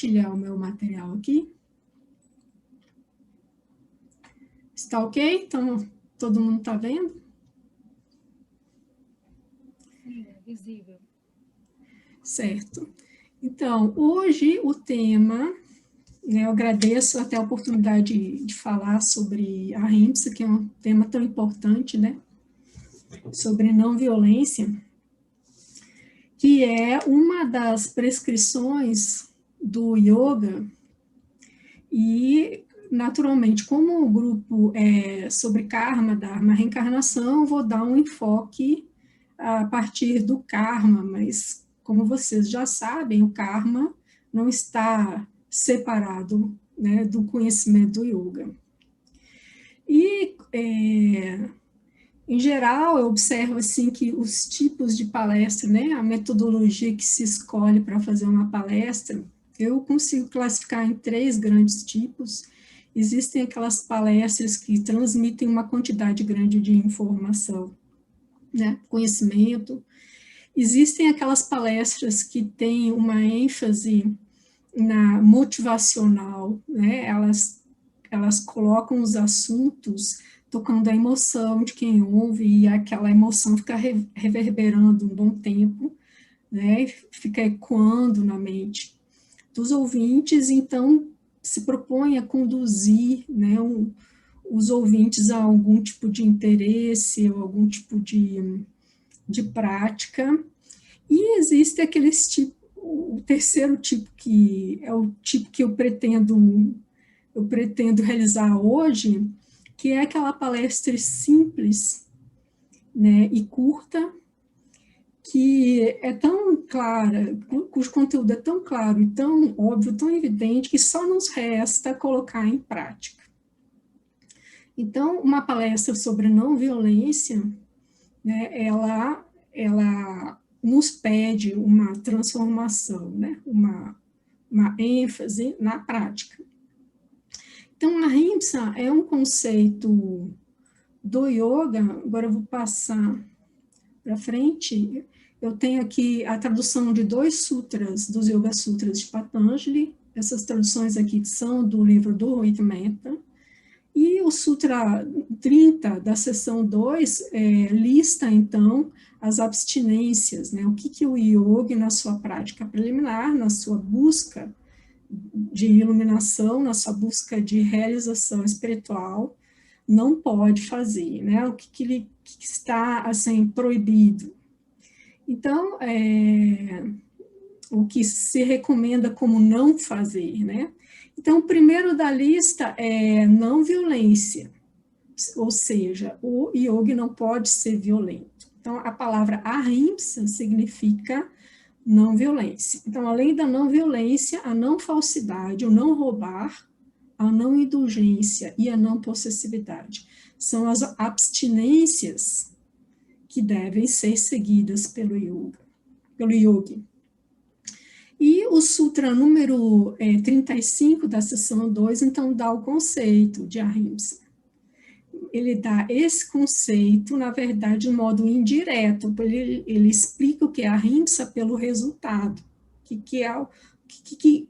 compartilhar o meu material aqui. Está ok? Então, todo mundo está vendo? Sim, é visível. Certo. Então, hoje o tema, né, eu agradeço até a oportunidade de falar sobre a RIMSA, que é um tema tão importante, né? Sobre não violência, que é uma das prescrições do yoga. E, naturalmente, como o grupo é sobre karma, dharma, reencarnação, vou dar um enfoque a partir do karma, mas, como vocês já sabem, o karma não está separado, né, do conhecimento do yoga. E, em geral, eu observo assim que os tipos de palestra, né, a metodologia que se escolhe para fazer uma palestra, eu consigo classificar em 3 grandes tipos. Existem aquelas palestras que transmitem uma quantidade grande de informação, né, conhecimento. Existem aquelas palestras que têm uma ênfase na motivacional, né, elas colocam os assuntos tocando a emoção de quem ouve, e aquela emoção fica reverberando um bom tempo, né, fica ecoando na mente dos ouvintes. Então se propõe a conduzir, né, os ouvintes a algum tipo de interesse, ou algum tipo de prática. E existe aqueles tipos, o terceiro tipo, que é o tipo que eu pretendo realizar hoje, que é aquela palestra simples, né, e curta, que é tão clara, cujo conteúdo é tão claro e tão óbvio, tão evidente, que só nos resta colocar em prática. Então, uma palestra sobre não violência, né, ela nos pede uma transformação, né, uma ênfase na prática. Então, a ahimsa é um conceito do yoga. Agora eu vou passar para frente. Eu tenho aqui a tradução de 2 sutras, dos Yoga Sutras de Patanjali. Essas traduções aqui são do livro do Rohit Mehta. E o Sutra 30, da seção 2, lista, então, as abstinências, né? O que o yogi, na sua prática preliminar, na sua busca de iluminação, na sua busca de realização espiritual, não pode fazer, né? O que está, assim, proibido. Então, o que se recomenda como não fazer, né? Então, o primeiro da lista é não violência, ou seja, o yogi não pode ser violento. Então, a palavra ahimsa significa não violência. Então, além da não violência, a não falsidade, o não roubar, a não indulgência e a não possessividade são as abstinências que devem ser seguidas pelo yogi. E o Sutra número 35 da seção 2, então, dá o conceito de ahimsa. Ele dá esse conceito, na verdade, de modo indireto. Ele explica o que é ahimsa pelo resultado,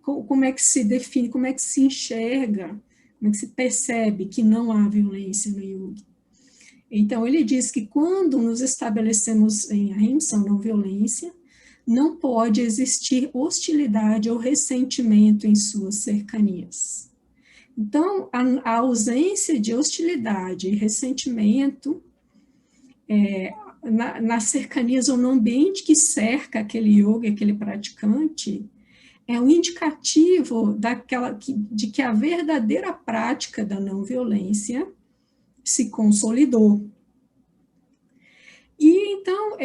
como é que se define, como é que se enxerga, como é que se percebe que não há violência no yoga. Então, ele diz que quando nos estabelecemos em ahimsa, não violência, não pode existir hostilidade ou ressentimento em suas cercanias. Então, a ausência de hostilidade e ressentimento nas cercanias ou no ambiente que cerca aquele yoga, aquele praticante, é um indicativo de que a verdadeira prática da não violência se consolidou. E então,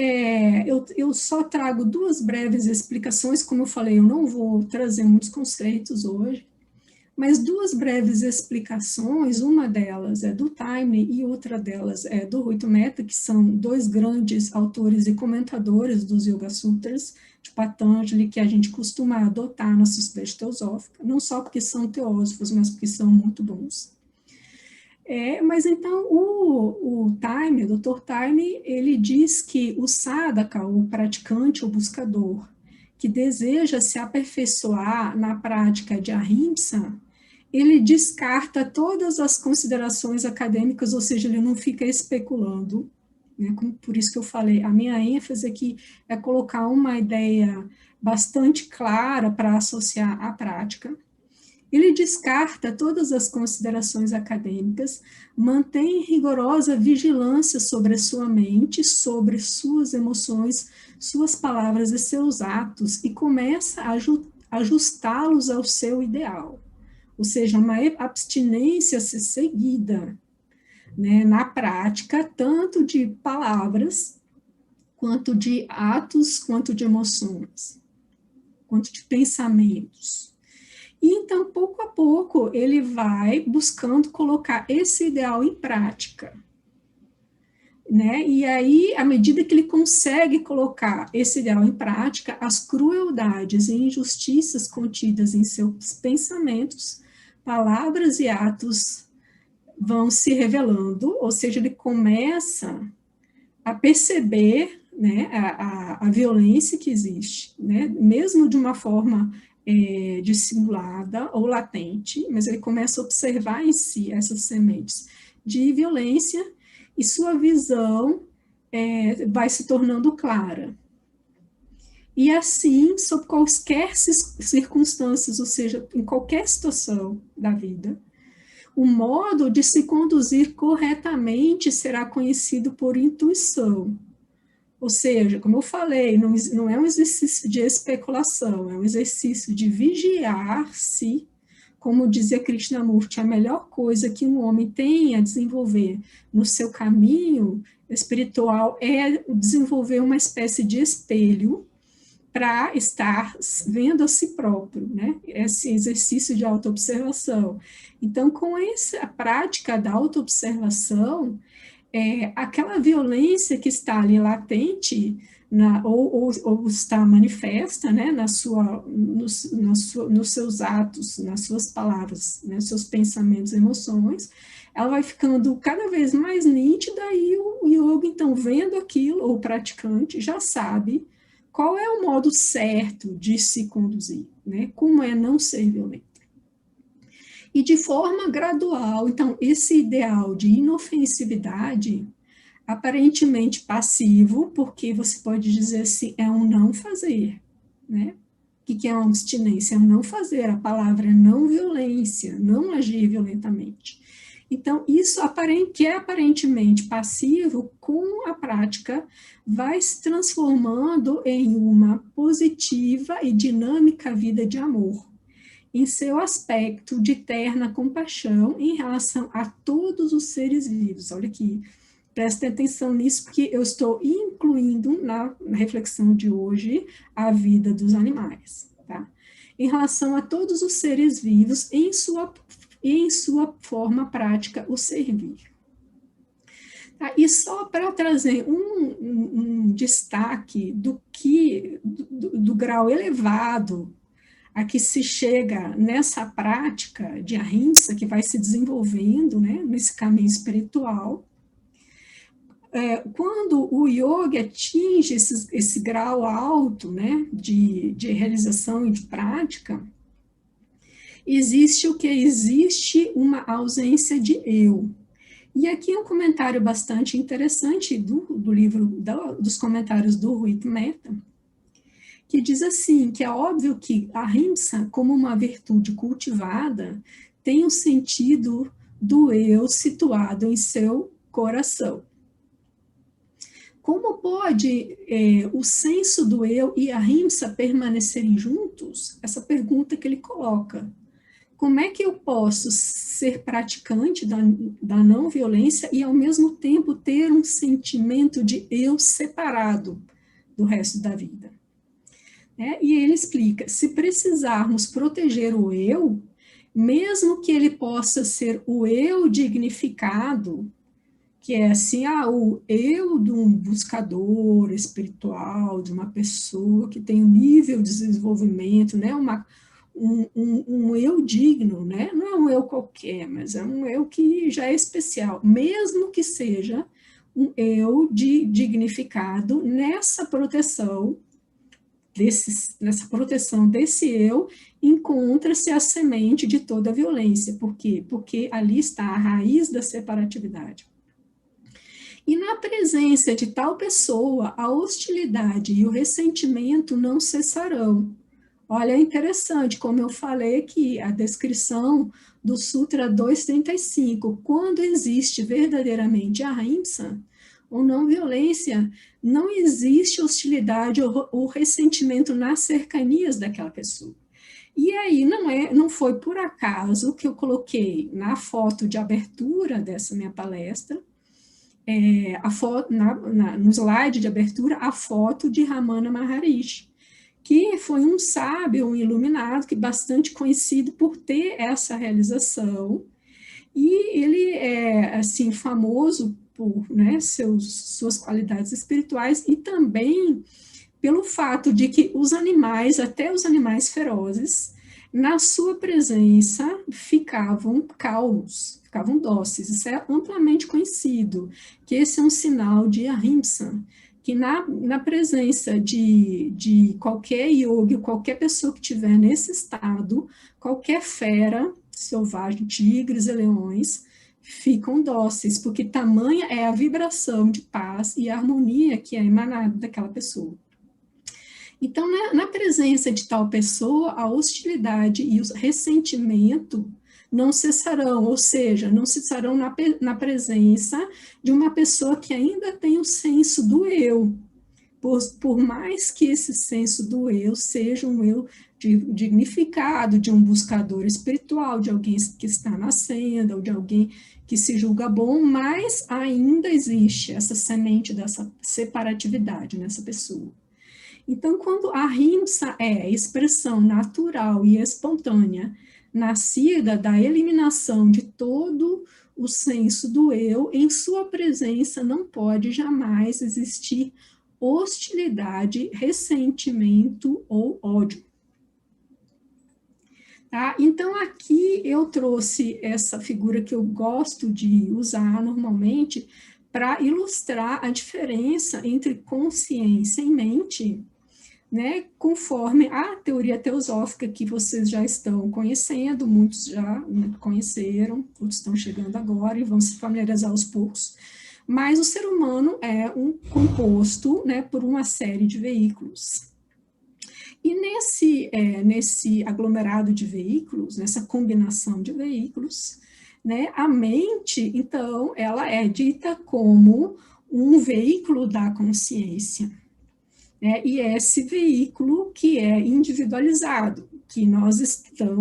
eu só trago 2 breves explicações. Como eu falei, eu não vou trazer muitos conceitos hoje, mas 2 breves explicações. Uma delas é do Taimni e outra delas é do Rohit Mehta, que são 2 grandes autores e comentadores dos Yoga Sutras de Patanjali, que a gente costuma adotar na Sociedade Teosófica, não só porque são teósofos, mas porque são muito bons. Mas então o Taimni, o Dr. Taimni, ele diz que o sadhaka, o praticante, o buscador, que deseja se aperfeiçoar na prática de ahimsa, ele descarta todas as considerações acadêmicas, ou seja, ele não fica especulando, né? Por isso que eu falei, a minha ênfase aqui é colocar uma ideia bastante clara para associar à prática. Ele descarta todas as considerações acadêmicas, mantém rigorosa vigilância sobre a sua mente, sobre suas emoções, suas palavras e seus atos, e começa a ajustá-los ao seu ideal. Ou seja, uma abstinência a ser seguida, né, na prática, tanto de palavras, quanto de atos, quanto de emoções, quanto de pensamentos. E então, pouco a pouco, ele vai buscando colocar esse ideal em prática, né? E aí, à medida que ele consegue colocar esse ideal em prática, as crueldades e injustiças contidas em seus pensamentos, palavras e atos vão se revelando, ou seja, ele começa a perceber, né, a violência que existe, né, mesmo de uma forma dissimulada ou latente, mas ele começa a observar em si essas sementes de violência e sua visão vai se tornando clara. E assim, sob quaisquer circunstâncias, ou seja, em qualquer situação da vida, o modo de se conduzir corretamente será conhecido por intuição. Ou seja, como eu falei, não é um exercício de especulação, é um exercício de vigiar-se, como dizia Krishnamurti, a melhor coisa que um homem tem a desenvolver no seu caminho espiritual é desenvolver uma espécie de espelho para estar vendo a si próprio, né? Esse exercício de autoobservação. Então, com essa prática da autoobservação, aquela violência que está ali latente, ou está manifesta, né, nos seus atos, nas suas palavras, né, seus pensamentos, emoções, ela vai ficando cada vez mais nítida e o yoga, então, vendo aquilo, ou o praticante, já sabe qual é o modo certo de se conduzir, né, como é não ser violento. E de forma gradual, então, esse ideal de inofensividade, aparentemente passivo, porque você pode dizer assim, é um não fazer, né? O que é uma abstinência? É um não fazer, a palavra é não violência, não agir violentamente. Então, isso que é aparentemente passivo, com a prática, vai se transformando em uma positiva e dinâmica vida de amor, em seu aspecto de terna compaixão em relação a todos os seres vivos. Olha aqui, prestem atenção nisso, porque eu estou incluindo na reflexão de hoje a vida dos animais, tá? Em relação a todos os seres vivos, em sua forma prática, o servir. Tá? E só para trazer um destaque do grau elevado a que se chega nessa prática de ahimsa, que vai se desenvolvendo, né, nesse caminho espiritual, quando o yoga atinge esse grau alto, né, de realização e de prática, existe uma ausência de eu. E aqui um comentário bastante interessante do livro, dos comentários do Rui Mehta, que diz assim, que é óbvio que a ahimsa, como uma virtude cultivada, tem um sentido do eu situado em seu coração. Como pode o senso do eu e a ahimsa permanecerem juntos? Essa pergunta que ele coloca. Como é que eu posso ser praticante da não violência e, ao mesmo tempo, ter um sentimento de eu separado do resto da vida? E ele explica, se precisarmos proteger o eu, mesmo que ele possa ser o eu dignificado, que é assim, o eu de um buscador espiritual, de uma pessoa que tem um nível de desenvolvimento, né, um eu digno, né, não é um eu qualquer, mas é um eu que já é especial, mesmo que seja um eu dignificado, nessa proteção nessa proteção desse eu, encontra-se a semente de toda a violência. Por quê? Porque ali está a raiz da separatividade. E na presença de tal pessoa, a hostilidade e o ressentimento não cessarão. Olha, é interessante, como eu falei aqui, a descrição do Sutra 235, quando existe verdadeiramente a ahimsa, ou não violência, não existe hostilidade ou ressentimento nas cercanias daquela pessoa. E aí não foi por acaso que eu coloquei na foto de abertura dessa minha palestra, a foto, no slide de abertura, a foto de Ramana Maharishi, que foi um sábio, um iluminado, que bastante conhecido por ter essa realização, e ele é, assim, famoso por, né, suas qualidades espirituais, e também pelo fato de que os animais, até os animais ferozes, na sua presença ficavam calmos, ficavam dóceis. Isso é amplamente conhecido, que esse é um sinal de ahimsa, que na presença de qualquer yogi, qualquer pessoa que estiver nesse estado, qualquer fera selvagem, tigres e leões, ficam dóceis, porque tamanha é a vibração de paz e harmonia que é emanada daquela pessoa. Então, na presença de tal pessoa, a hostilidade e o ressentimento não cessarão, ou seja, não cessarão na presença de uma pessoa que ainda tem o senso do eu, por mais que esse senso do eu seja um eu dignificado, de um buscador espiritual, de alguém que está nascendo, ou de alguém que se julga bom, mas ainda existe essa semente dessa separatividade nessa pessoa. Então, quando a ahimsa é a expressão natural e espontânea, nascida da eliminação de todo o senso do eu, em sua presença não pode jamais existir hostilidade, ressentimento ou ódio. Tá? Então, aqui eu trouxe essa figura que eu gosto de usar normalmente para ilustrar a diferença entre consciência e mente, né, conforme a teoria teosófica que vocês já estão conhecendo, muitos já conheceram, outros estão chegando agora e vão se familiarizar aos poucos, mas o ser humano é um composto, né, por uma série de veículos. E nesse aglomerado de veículos, nessa combinação de veículos, né, a mente, então, ela é dita como um veículo da consciência. E esse veículo que é individualizado, que nós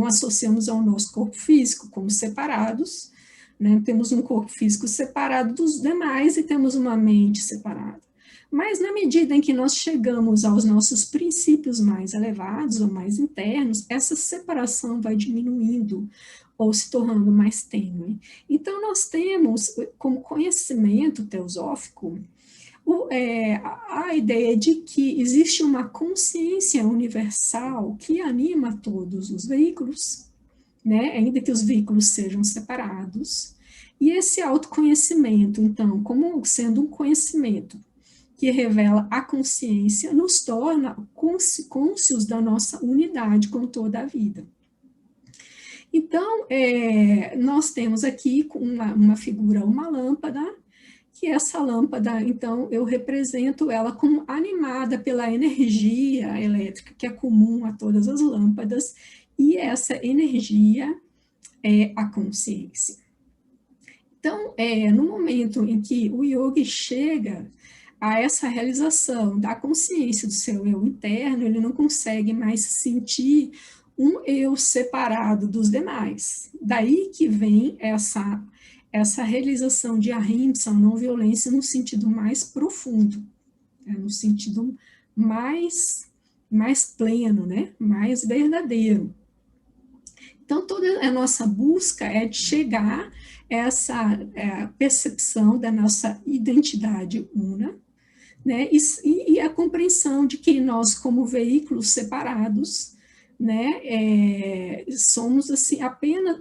associamos ao nosso corpo físico como separados, né? Temos um corpo físico separado dos demais e temos uma mente separada. Mas na medida em que nós chegamos aos nossos princípios mais elevados ou mais internos, essa separação vai diminuindo ou se tornando mais tênue. Então nós temos como conhecimento teosófico a ideia de que existe uma consciência universal que anima todos os veículos, né, ainda que os veículos sejam separados, e esse autoconhecimento, então, como sendo um conhecimento que revela a consciência, nos torna cônscios da nossa unidade com toda a vida. Então, nós temos aqui uma figura, uma lâmpada, que essa lâmpada, então, eu represento ela como animada pela energia elétrica, que é comum a todas as lâmpadas, e essa energia é a consciência. Então, no momento em que o yogi chega a essa realização da consciência do seu eu interno, ele não consegue mais sentir um eu separado dos demais. Daí que vem essa realização de ahimsa, não violência, no sentido mais profundo, no sentido mais pleno, né? Mais verdadeiro. Então, toda a nossa busca é de chegar a essa percepção da nossa identidade una, né? E a compreensão de que nós, como veículos separados, né, somos assim apenas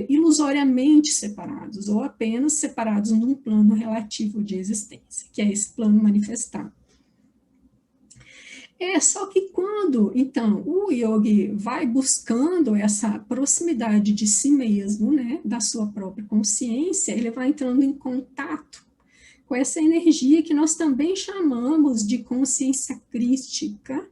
ilusoriamente separados, ou apenas separados num plano relativo de existência, que é esse plano manifestado. Só que quando, então, o yogi vai buscando essa proximidade de si mesmo, né, da sua própria consciência, ele vai entrando em contato com essa energia que nós também chamamos de consciência crística,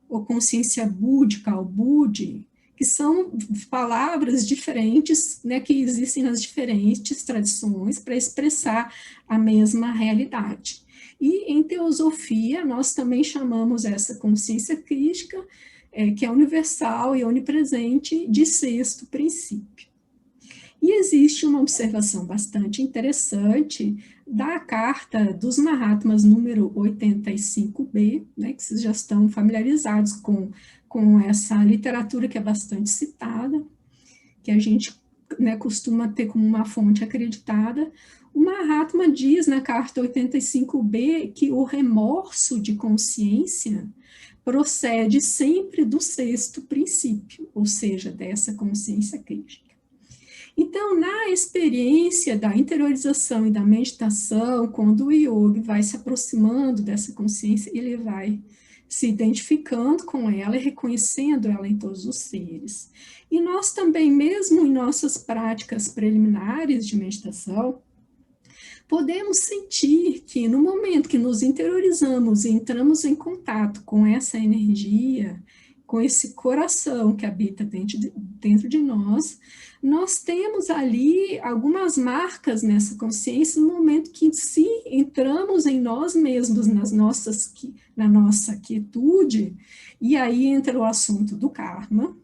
ou consciência búdica, ou budi, que são palavras diferentes, né, que existem nas diferentes tradições para expressar a mesma realidade. E em teosofia, nós também chamamos essa consciência crística, que é universal e onipresente, de sexto princípio. E existe uma observação bastante interessante da Carta dos Mahatmas, número 85b, né, que vocês já estão familiarizados com essa literatura que é bastante citada, que a gente, né, costuma ter como uma fonte acreditada. O Mahatma diz na Carta 85b que o remorso de consciência procede sempre do sexto princípio, ou seja, dessa consciência crítica. Então, na experiência da interiorização e da meditação, quando o yogi vai se aproximando dessa consciência, ele vai se identificando com ela e reconhecendo ela em todos os seres. E nós também, mesmo em nossas práticas preliminares de meditação, podemos sentir que no momento que nos interiorizamos e entramos em contato com essa energia, com esse coração que habita dentro de nós, nós temos ali algumas marcas nessa consciência no momento que se entramos em nós mesmos, na nossa quietude, e aí entra o assunto do karma,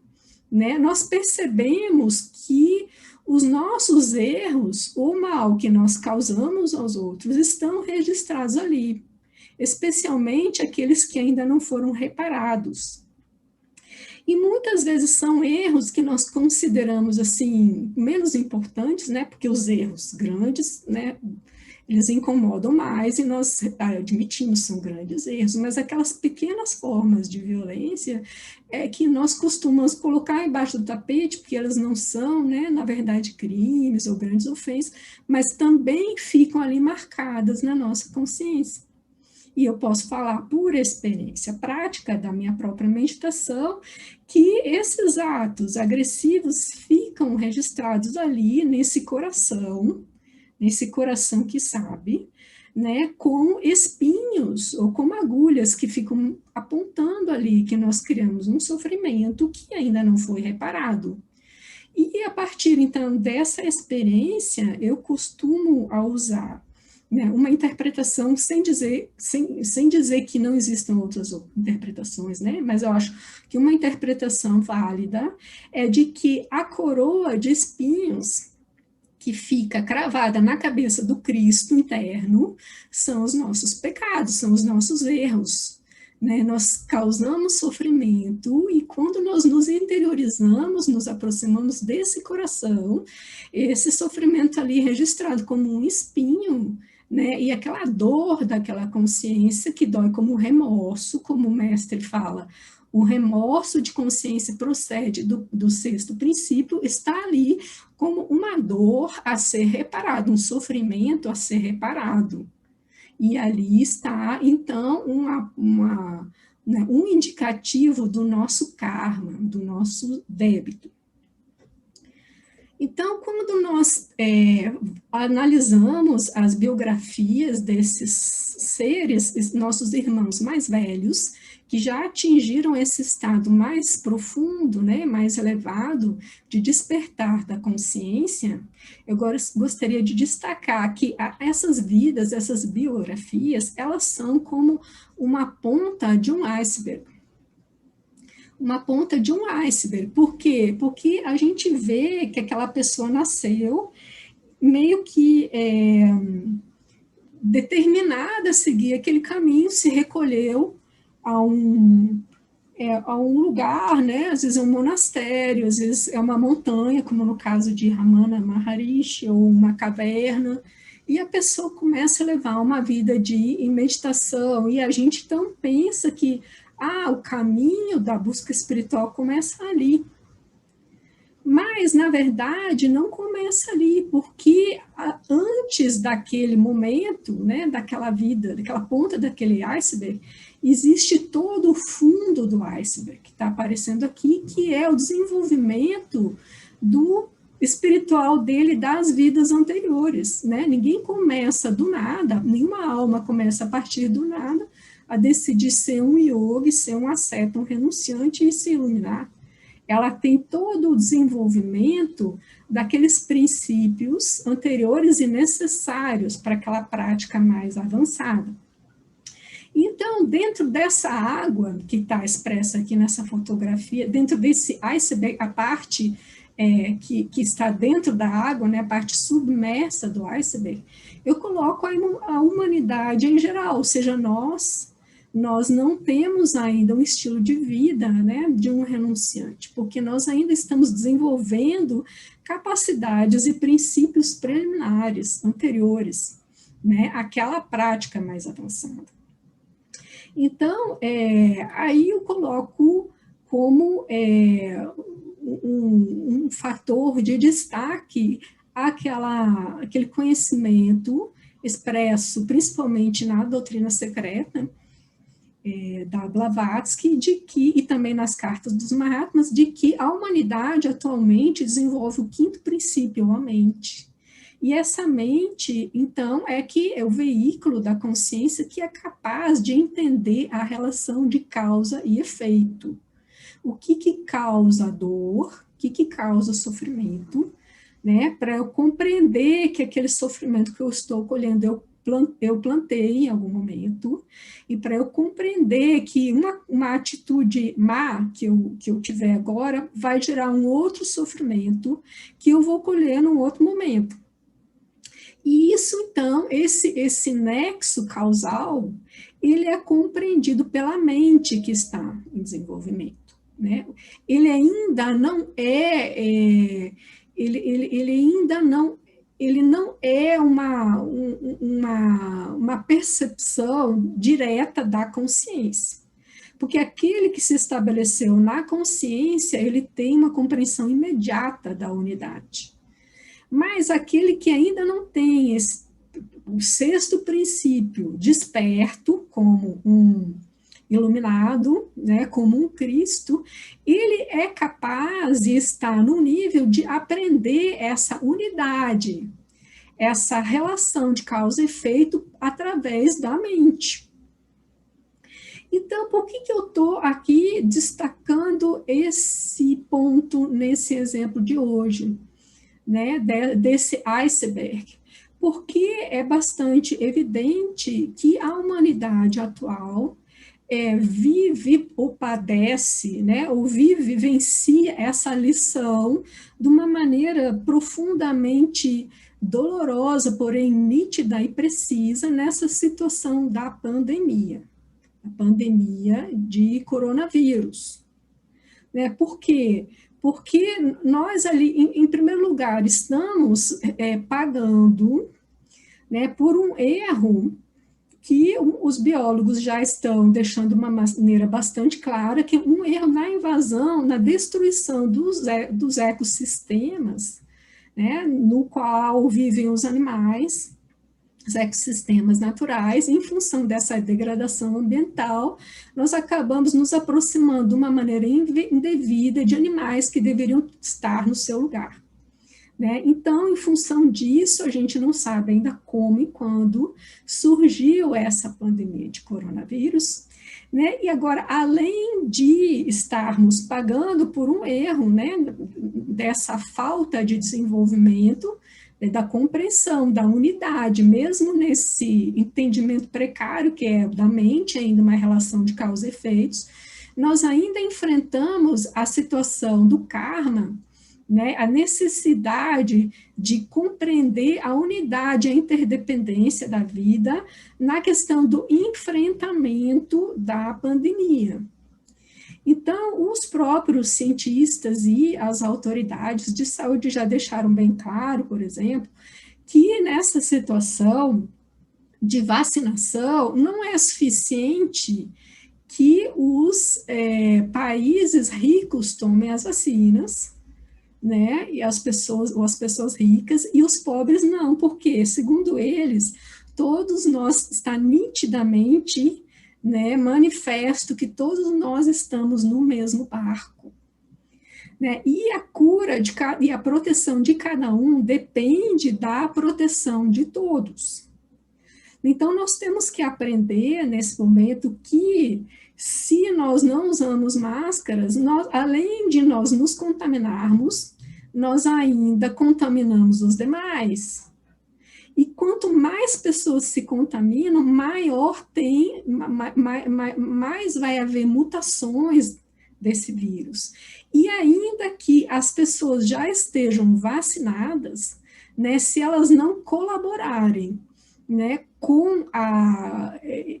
né? Nós percebemos que os nossos erros, o mal que nós causamos aos outros, estão registrados ali, especialmente aqueles que ainda não foram reparados. E muitas vezes são erros que nós consideramos assim menos importantes, né? Porque os erros grandes, né, eles incomodam mais e nós admitimos são grandes erros, mas aquelas pequenas formas de violência que nós costumamos colocar embaixo do tapete, porque elas não são, né, na verdade, crimes ou grandes ofensas, mas também ficam ali marcadas na nossa consciência. E eu posso falar por experiência prática da minha própria meditação, que esses atos agressivos ficam registrados ali nesse coração que sabe, né, com espinhos ou como agulhas que ficam apontando ali que nós criamos um sofrimento que ainda não foi reparado. E a partir, então, dessa experiência, eu costumo usar, né, uma interpretação sem dizer que não existam outras interpretações, né, mas eu acho que uma interpretação válida é de que a coroa de espinhos que fica cravada na cabeça do Cristo interno são os nossos pecados, são os nossos erros, né? Nós causamos sofrimento e quando nós nos interiorizamos, nos aproximamos desse coração, esse sofrimento ali registrado como um espinho, né? E aquela dor daquela consciência que dói como remorso, como o mestre fala, o remorso de consciência procede do sexto princípio, está ali como uma dor a ser reparada, um sofrimento a ser reparado. E ali está, então, né, um indicativo do nosso karma, do nosso débito. Então, quando nós analisamos as biografias desses seres, nossos irmãos mais velhos, que já atingiram esse estado mais profundo, né, mais elevado de despertar da consciência, eu gostaria de destacar que essas vidas, essas biografias, elas são como uma ponta de um iceberg. Uma ponta de um iceberg. Por quê? Porque a gente vê que aquela pessoa nasceu meio que determinada a seguir aquele caminho, se recolheu a um lugar, né? Às vezes é um monastério, às vezes é uma montanha, como no caso de Ramana Maharishi, ou uma caverna, e a pessoa começa a levar uma vida de meditação, e a gente então pensa que o caminho da busca espiritual começa ali. Mas, na verdade, não começa ali, porque antes daquele momento, né, daquela vida, daquela ponta daquele iceberg, existe todo o fundo do iceberg, que está aparecendo aqui, que é o desenvolvimento do espiritual dele das vidas anteriores, né? Ninguém começa do nada, nenhuma alma começa a partir do nada a decidir ser um yogi, ser um asceta, um renunciante e se iluminar. Ela tem todo o desenvolvimento daqueles princípios anteriores e necessários para aquela prática mais avançada. Então, dentro dessa água que está expressa aqui nessa fotografia, dentro desse iceberg, a parte que está dentro da água, né, a parte submersa do iceberg, eu coloco a humanidade em geral, ou seja, nós não temos ainda um estilo de vida, né, de um renunciante, porque nós ainda estamos desenvolvendo capacidades e princípios preliminares, anteriores, né, àquela prática mais avançada. Então, aí eu coloco como um fator de destaque aquele conhecimento expresso principalmente na doutrina secreta da Blavatsky, e também nas cartas dos Mahatmas, de que a humanidade atualmente desenvolve o quinto princípio, a mente. E essa mente, então, que é o veículo da consciência que é capaz de entender a relação de causa e efeito. O que causa dor, o que causa sofrimento, né? Para eu compreender que aquele sofrimento que eu estou colhendo eu plantei em algum momento, e para eu compreender que uma atitude má que eu tiver agora vai gerar um outro sofrimento que eu vou colher num outro momento. E isso, então, esse nexo causal, ele é compreendido pela mente que está em desenvolvimento, né? Ele ainda não ele não é uma percepção direta da consciência, porque aquele que se estabeleceu na consciência, ele tem uma compreensão imediata da unidade. Mas aquele que ainda não tem o sexto princípio desperto, como um iluminado, né, como um Cristo, ele é capaz e está no nível de aprender essa unidade, essa relação de causa e efeito através da mente. Então, por que eu estou aqui destacando esse ponto nesse exemplo de hoje, né, desse iceberg? Porque é bastante evidente que a humanidade atual vive ou padece, né, ou vivencia essa lição de uma maneira profundamente dolorosa, porém nítida e precisa nessa situação da pandemia, a pandemia de coronavírus. Né? Por quê? Porque nós ali, em primeiro lugar, estamos pagando, né, por um erro que os biólogos já estão deixando de uma maneira bastante clara, que é um erro na invasão, na destruição dos ecossistemas, né, no qual vivem os animais, os ecossistemas naturais. Em função dessa degradação ambiental, nós acabamos nos aproximando de uma maneira indevida de animais que deveriam estar no seu lugar. Né? Então, em função disso, a gente não sabe ainda como e quando surgiu essa pandemia de coronavírus, né? E agora, além de estarmos pagando por um erro, né, dessa falta de desenvolvimento, da compreensão, da unidade, mesmo nesse entendimento precário que é da mente, ainda uma relação de causa e efeitos, nós ainda enfrentamos a situação do karma, né, a necessidade de compreender a unidade, a interdependência da vida na questão do enfrentamento da pandemia. Então, os próprios cientistas e as autoridades de saúde já deixaram bem claro, por exemplo, que nessa situação de vacinação não é suficiente que os países ricos tomem as vacinas, né, e as pessoas ricas, e os pobres não, porque, segundo eles, todos nós, está nitidamente, né, manifesto que todos nós estamos no mesmo barco. Né? E a cura e a proteção de cada um depende da proteção de todos. Então, nós temos que aprender nesse momento que, se nós não usamos máscaras, além de nós nos contaminarmos, nós ainda contaminamos os demais. E quanto mais pessoas se contaminam, mais vai haver mutações desse vírus. E ainda que as pessoas já estejam vacinadas, né, se elas não colaborarem, né, com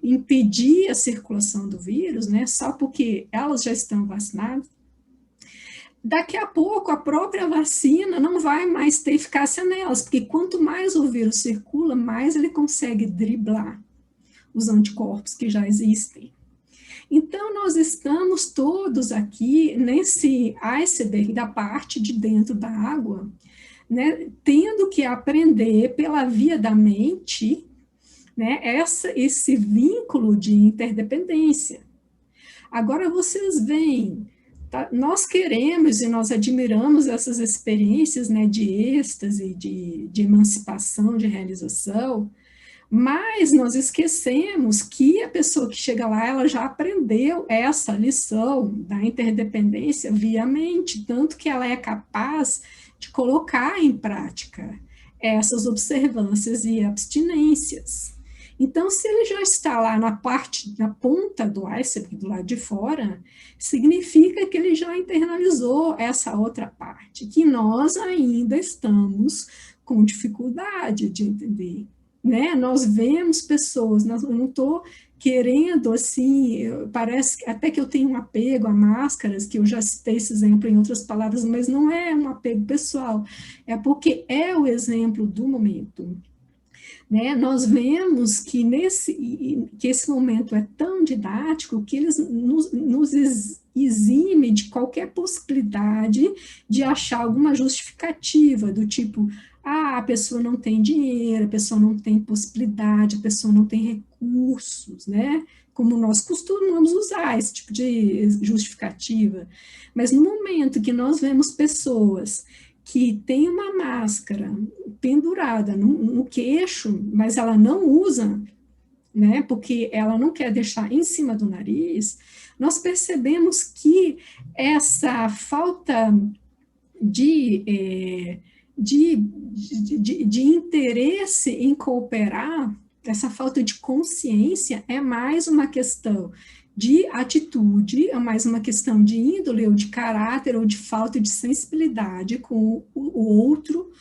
impedir a circulação do vírus, né, só porque elas já estão vacinadas, daqui a pouco a própria vacina não vai mais ter eficácia nelas, porque quanto mais o vírus circula, mais ele consegue driblar os anticorpos que já existem. Então, nós estamos todos aqui nesse iceberg da parte de dentro da água, né, tendo que aprender pela via da mente, né, esse vínculo de interdependência. Agora, vocês veem, tá, nós queremos e nós admiramos essas experiências, né, de êxtase, de emancipação, de realização, mas nós esquecemos que a pessoa que chega lá, ela já aprendeu essa lição da interdependência via mente, tanto que ela é capaz de colocar em prática essas observâncias e abstinências. Então, se ele já está lá na ponta do iceberg, do lado de fora, significa que ele já internalizou essa outra parte, que nós ainda estamos com dificuldade de entender. Né? Nós vemos pessoas, eu não estou querendo, assim, parece até que eu tenho um apego a máscaras, que eu já citei esse exemplo em outras palavras, mas não é um apego pessoal, é porque é o exemplo do momento. Né? Nós vemos que esse momento é tão didático que eles nos exime de qualquer possibilidade de achar alguma justificativa, do tipo, a pessoa não tem dinheiro, a pessoa não tem possibilidade, a pessoa não tem recursos, né? Como nós costumamos usar esse tipo de justificativa. Mas no momento que nós vemos pessoas que têm uma máscara pendurada no queixo, mas ela não usa, né? Porque ela não quer deixar em cima do nariz, nós percebemos que essa falta de interesse em cooperar, essa falta de consciência é mais uma questão de atitude, é mais uma questão de índole ou de caráter ou de falta de sensibilidade com o outro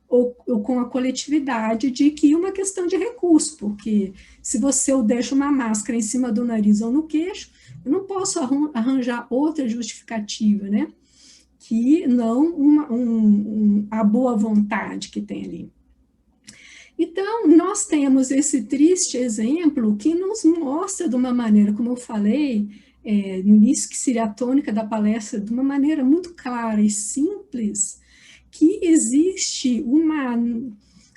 ou com a coletividade, de que uma questão de recurso, porque se eu deixo uma máscara em cima do nariz ou no queixo, eu não posso arranjar outra justificativa, né? Que não a boa vontade que tem ali. Então, nós temos esse triste exemplo que nos mostra de uma maneira, como eu falei no início, que seria a tônica da palestra, de uma maneira muito clara e simples, que existe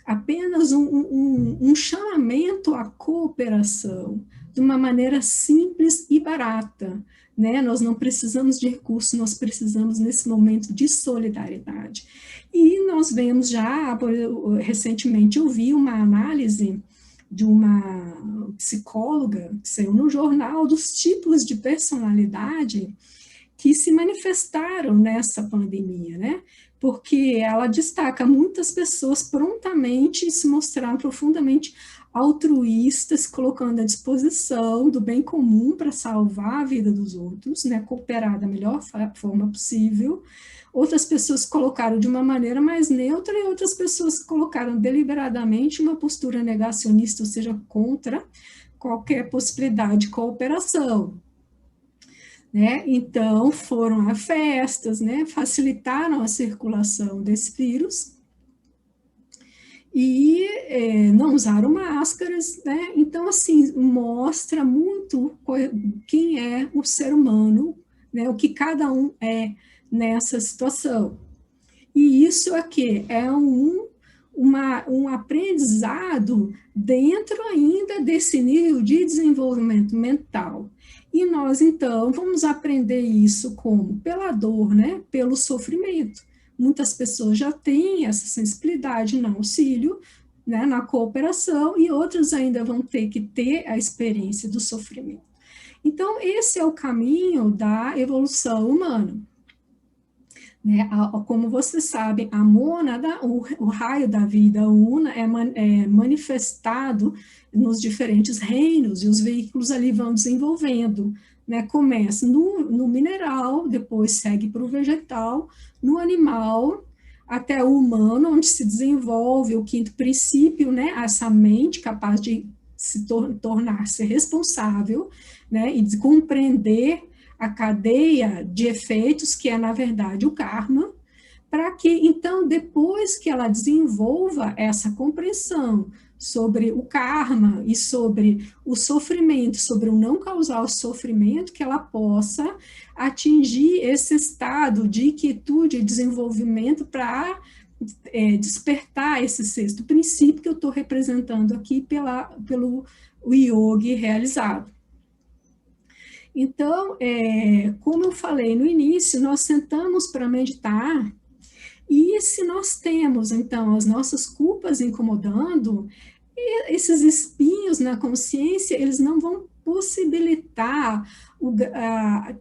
apenas um chamamento à cooperação, de uma maneira simples e barata. Né? Nós não precisamos de recursos, nós precisamos, nesse momento, de solidariedade. E nós vemos já, recentemente eu vi uma análise de uma psicóloga, que saiu no jornal, dos tipos de personalidade que se manifestaram nessa pandemia, né? Porque ela destaca muitas pessoas prontamente se mostraram profundamente altruístas, colocando à disposição do bem comum para salvar a vida dos outros, né, cooperar da melhor forma possível. Outras pessoas colocaram de uma maneira mais neutra e outras pessoas colocaram deliberadamente uma postura negacionista, ou seja, contra qualquer possibilidade de cooperação. Né? Então, foram a festas, né, facilitaram a circulação desse vírus, e não usaram máscaras, né? Então, assim, mostra muito quem é o ser humano, né? O que cada um é nessa situação. E isso aqui é um aprendizado dentro ainda desse nível de desenvolvimento mental. E nós, então, vamos aprender isso como? Pela dor, né? Pelo sofrimento. Muitas pessoas já têm essa sensibilidade no auxílio, né, na cooperação, e outras ainda vão ter que ter a experiência do sofrimento. Então, esse é o caminho da evolução humana. Né? Como vocês sabem, a mônada, o raio da vida una, é manifestado nos diferentes reinos, e os veículos ali vão desenvolvendo. Né? Começa no mineral, depois segue para o vegetal, no animal, até o humano, onde se desenvolve o quinto princípio, né? Essa mente capaz de se tornar-se responsável, né? E de compreender a cadeia de efeitos, que é, na verdade, o karma, para que, então, depois que ela desenvolva essa compreensão sobre o karma e sobre o sofrimento, sobre o não causar o sofrimento, que ela possa atingir esse estado de quietude e desenvolvimento para despertar esse sexto princípio que eu estou representando aqui pelo yoga realizado. Então, como eu falei no início, nós sentamos para meditar, e se nós temos, então, as nossas culpas incomodando, esses espinhos na consciência, eles não vão possibilitar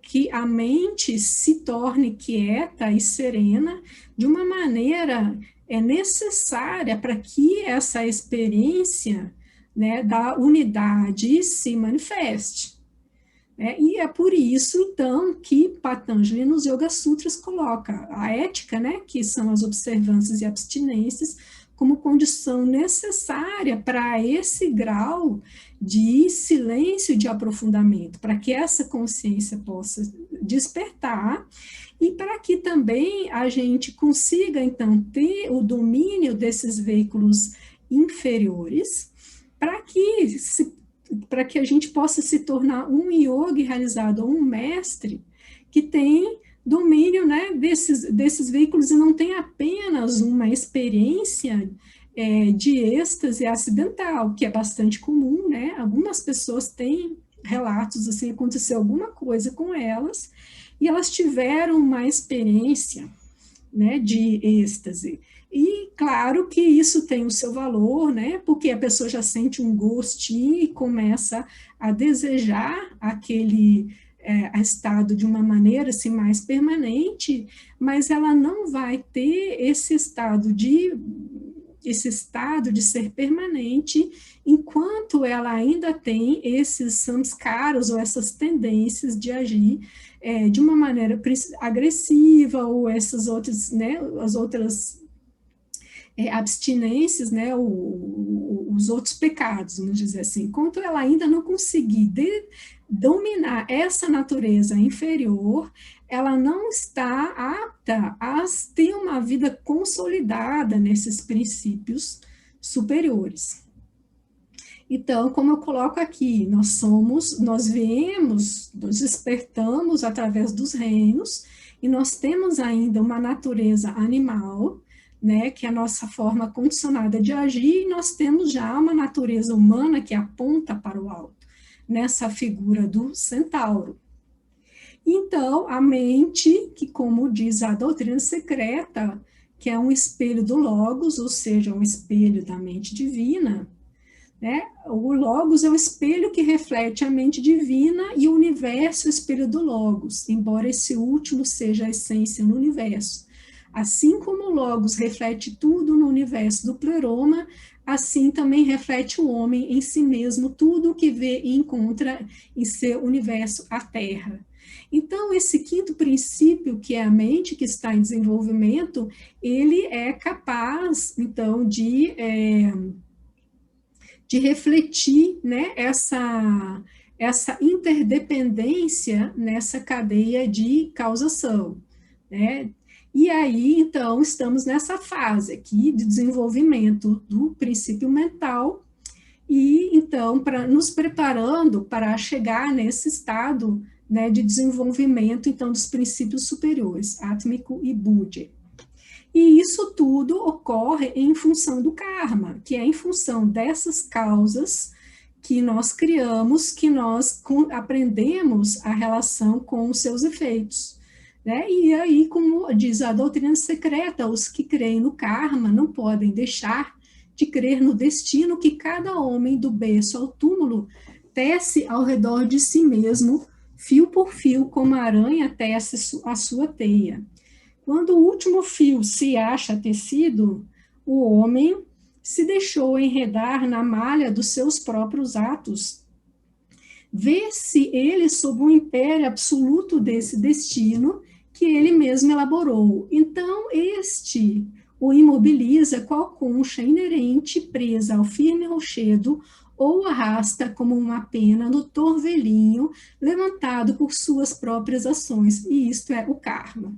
que a mente se torne quieta e serena de uma maneira necessária para que essa experiência, né, da unidade se manifeste. E é por isso, então, que Patanjali nos Yoga Sutras coloca a ética, né, que são as observâncias e abstinências, como condição necessária para esse grau de silêncio e de aprofundamento, para que essa consciência possa despertar e para que também a gente consiga, então, ter o domínio desses veículos inferiores, para que a gente possa se tornar um yogi realizado, ou um mestre que tem domínio, né, desses veículos e não tem apenas uma experiência de êxtase acidental, que é bastante comum, né? Algumas pessoas têm relatos assim, aconteceu alguma coisa com elas e elas tiveram uma experiência, né, de êxtase. E claro que isso tem o seu valor, né, porque a pessoa já sente um gostinho e começa a desejar aquele estado de uma maneira assim, mais permanente, mas ela não vai ter esse estado de ser permanente enquanto ela ainda tem esses samskaras ou essas tendências de agir de uma maneira agressiva ou essas outras, né, as outras abstinências, né, os outros pecados, vamos dizer assim. Enquanto ela ainda não conseguir dominar essa natureza inferior, ela não está apta a ter uma vida consolidada nesses princípios superiores. Então, como eu coloco aqui, nós viemos, nós despertamos através dos reinos, e nós temos ainda uma natureza animal, né, que é a nossa forma condicionada de agir, e nós temos já uma natureza humana que aponta para o alto, nessa figura do centauro. Então, a mente, que como diz a doutrina secreta, que é um espelho do Logos, ou seja, um espelho da mente divina, né? O Logos é o espelho que reflete a mente divina e o universo é o espelho do Logos, embora esse último seja a essência no universo. Assim como o Logos reflete tudo no universo do pleroma, assim também reflete o homem em si mesmo, tudo o que vê e encontra em seu universo, a Terra. Então, esse quinto princípio, que é a mente que está em desenvolvimento, ele é capaz, então, de refletir, né, essa interdependência nessa cadeia de causação, né? E aí, então, estamos nessa fase aqui de desenvolvimento do princípio mental e, então, nos preparando para chegar nesse estado, né, de desenvolvimento, então, dos princípios superiores, átmico e Buddha. E isso tudo ocorre em função do karma, que é em função dessas causas que nós criamos, que nós aprendemos a relação com os seus efeitos. Né? E aí, como diz a doutrina secreta, os que creem no karma não podem deixar de crer no destino que cada homem, do berço ao túmulo, tece ao redor de si mesmo, fio por fio, como a aranha tece a sua teia. Quando o último fio se acha tecido, o homem se deixou enredar na malha dos seus próprios atos. Vê-se ele sob o império absoluto desse destino que ele mesmo elaborou. Então, este o imobiliza qual concha inerente presa ao firme rochedo ou arrasta como uma pena no torvelinho levantado por suas próprias ações, e isto é o karma.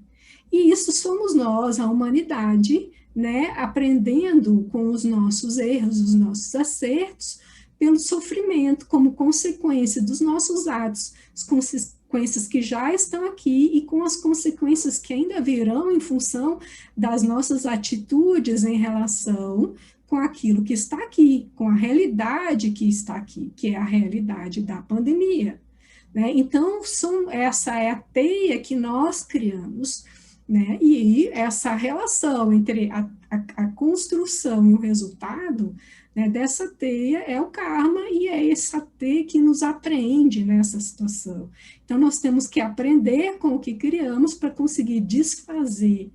E isso somos nós, a humanidade, né, aprendendo com os nossos erros, os nossos acertos, pelo sofrimento, como consequência dos nossos atos, as consequências que já estão aqui e com as consequências que ainda virão em função das nossas atitudes em relação com aquilo que está aqui, com a realidade que está aqui, que é a realidade da pandemia. Né? Então, essa é a teia que nós criamos, né? E essa relação entre a construção e o resultado, né, dessa teia é o karma, e é essa teia que nos apreende nessa situação. Então, nós temos que aprender com o que criamos para conseguir desfazer,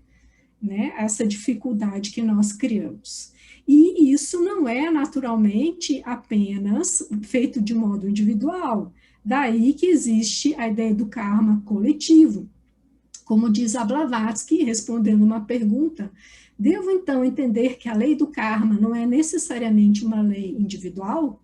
né, essa dificuldade que nós criamos. E isso não é naturalmente apenas feito de modo individual, daí que existe a ideia do karma coletivo. Como diz a Blavatsky, respondendo uma pergunta, devo então entender que a lei do karma não é necessariamente uma lei individual?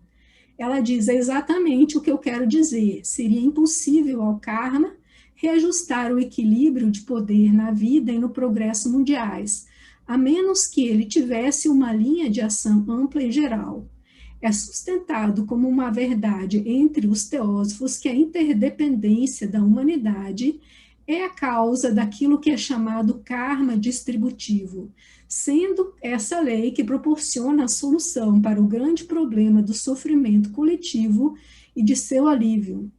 Ela diz exatamente o que eu quero dizer. Seria impossível ao karma reajustar o equilíbrio de poder na vida e no progresso mundiais, a menos que ele tivesse uma linha de ação ampla e geral. É sustentado como uma verdade entre os teósofos que a interdependência da humanidade é a causa daquilo que é chamado karma distributivo, sendo essa lei que proporciona a solução para o grande problema do sofrimento coletivo e de seu alívio.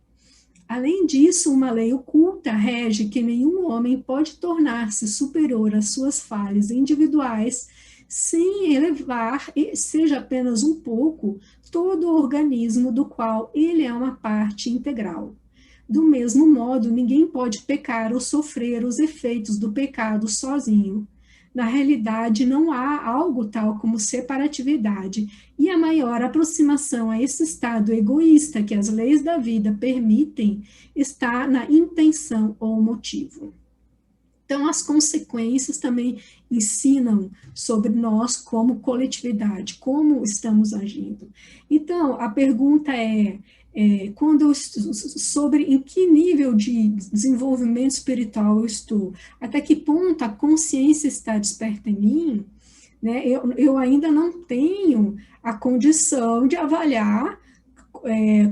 Além disso, uma lei oculta rege que nenhum homem pode tornar-se superior às suas falhas individuais sem elevar, seja apenas um pouco, todo o organismo do qual ele é uma parte integral. Do mesmo modo, ninguém pode pecar ou sofrer os efeitos do pecado sozinho. Na realidade, não há algo tal como separatividade, e a maior aproximação a esse estado egoísta que as leis da vida permitem está na intenção ou motivo. Então, as consequências também ensinam sobre nós como coletividade, como estamos agindo. Então, a pergunta é quando eu sobre em que nível de desenvolvimento espiritual eu estou, até que ponto a consciência está desperta em mim, né? Eu ainda não tenho a condição de avaliar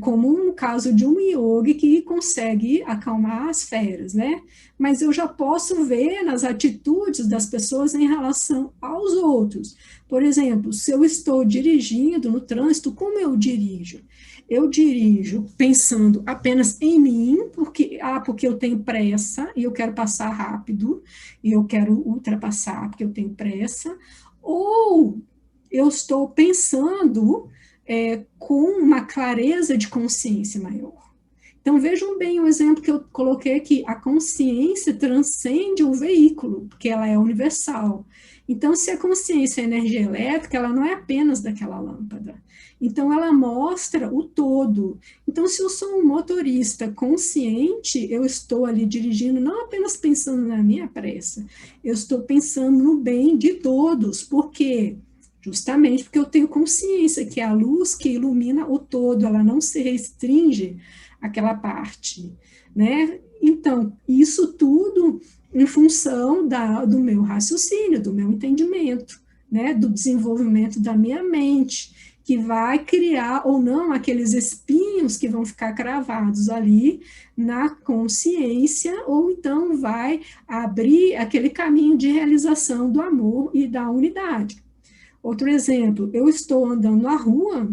como um caso de um yogi que consegue acalmar as feras, né? Mas eu já posso ver nas atitudes das pessoas em relação aos outros. Por exemplo, se eu estou dirigindo no trânsito, como eu dirijo? Eu dirijo pensando apenas em mim, porque eu tenho pressa e eu quero passar rápido, e eu quero ultrapassar porque eu tenho pressa, ou eu estou pensando com uma clareza de consciência maior. Então, vejam bem o exemplo que eu coloquei aqui, a consciência transcende o veículo, porque ela é universal. Então, se a consciência é energia elétrica, ela não é apenas daquela lâmpada. Então, ela mostra o todo. Então, se eu sou um motorista consciente, eu estou ali dirigindo, não apenas pensando na minha pressa, eu estou pensando no bem de todos. Por quê? Justamente porque eu tenho consciência que a luz que ilumina o todo, ela não se restringe àquela parte, né? Então, isso tudo em função do meu raciocínio, do meu entendimento, né? Do desenvolvimento da minha mente. que vai criar ou não aqueles espinhos que vão ficar cravados ali na consciência, ou então vai abrir aquele caminho de realização do amor e da unidade. Outro exemplo, eu estou andando na rua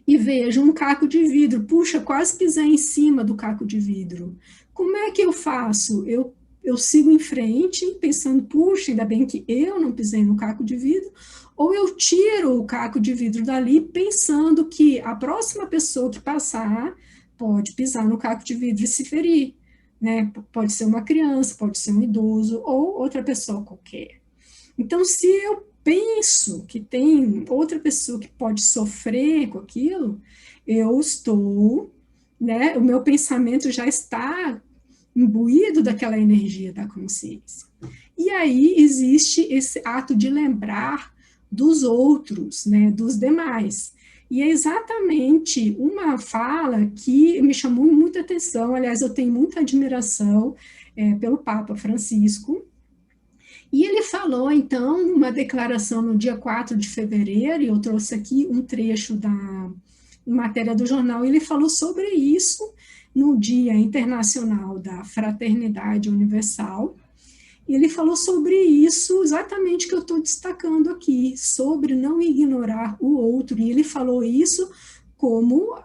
e vejo um caco de vidro, puxa, quase pisei em cima do caco de vidro. Como é que eu faço? Eu sigo em frente, pensando, puxa, ainda bem que eu não pisei no caco de vidro, ou eu tiro o caco de vidro dali, pensando que a próxima pessoa que passar pode pisar no caco de vidro e se ferir, né? Pode ser uma criança, pode ser um idoso, ou outra pessoa qualquer. Então, se eu penso que tem outra pessoa que pode sofrer com aquilo, eu estou, né? O meu pensamento já está imbuído daquela energia da consciência. E aí existe esse ato de lembrar dos outros, né, dos demais. E é exatamente uma fala que me chamou muita atenção, aliás, eu tenho muita admiração pelo Papa Francisco, e ele falou, então, uma declaração no dia 4 de fevereiro, e eu trouxe aqui um trecho da matéria do jornal, ele falou sobre isso no Dia Internacional da Fraternidade Universal, e ele falou sobre isso exatamente que eu estou destacando aqui, sobre não ignorar o outro, e ele falou isso como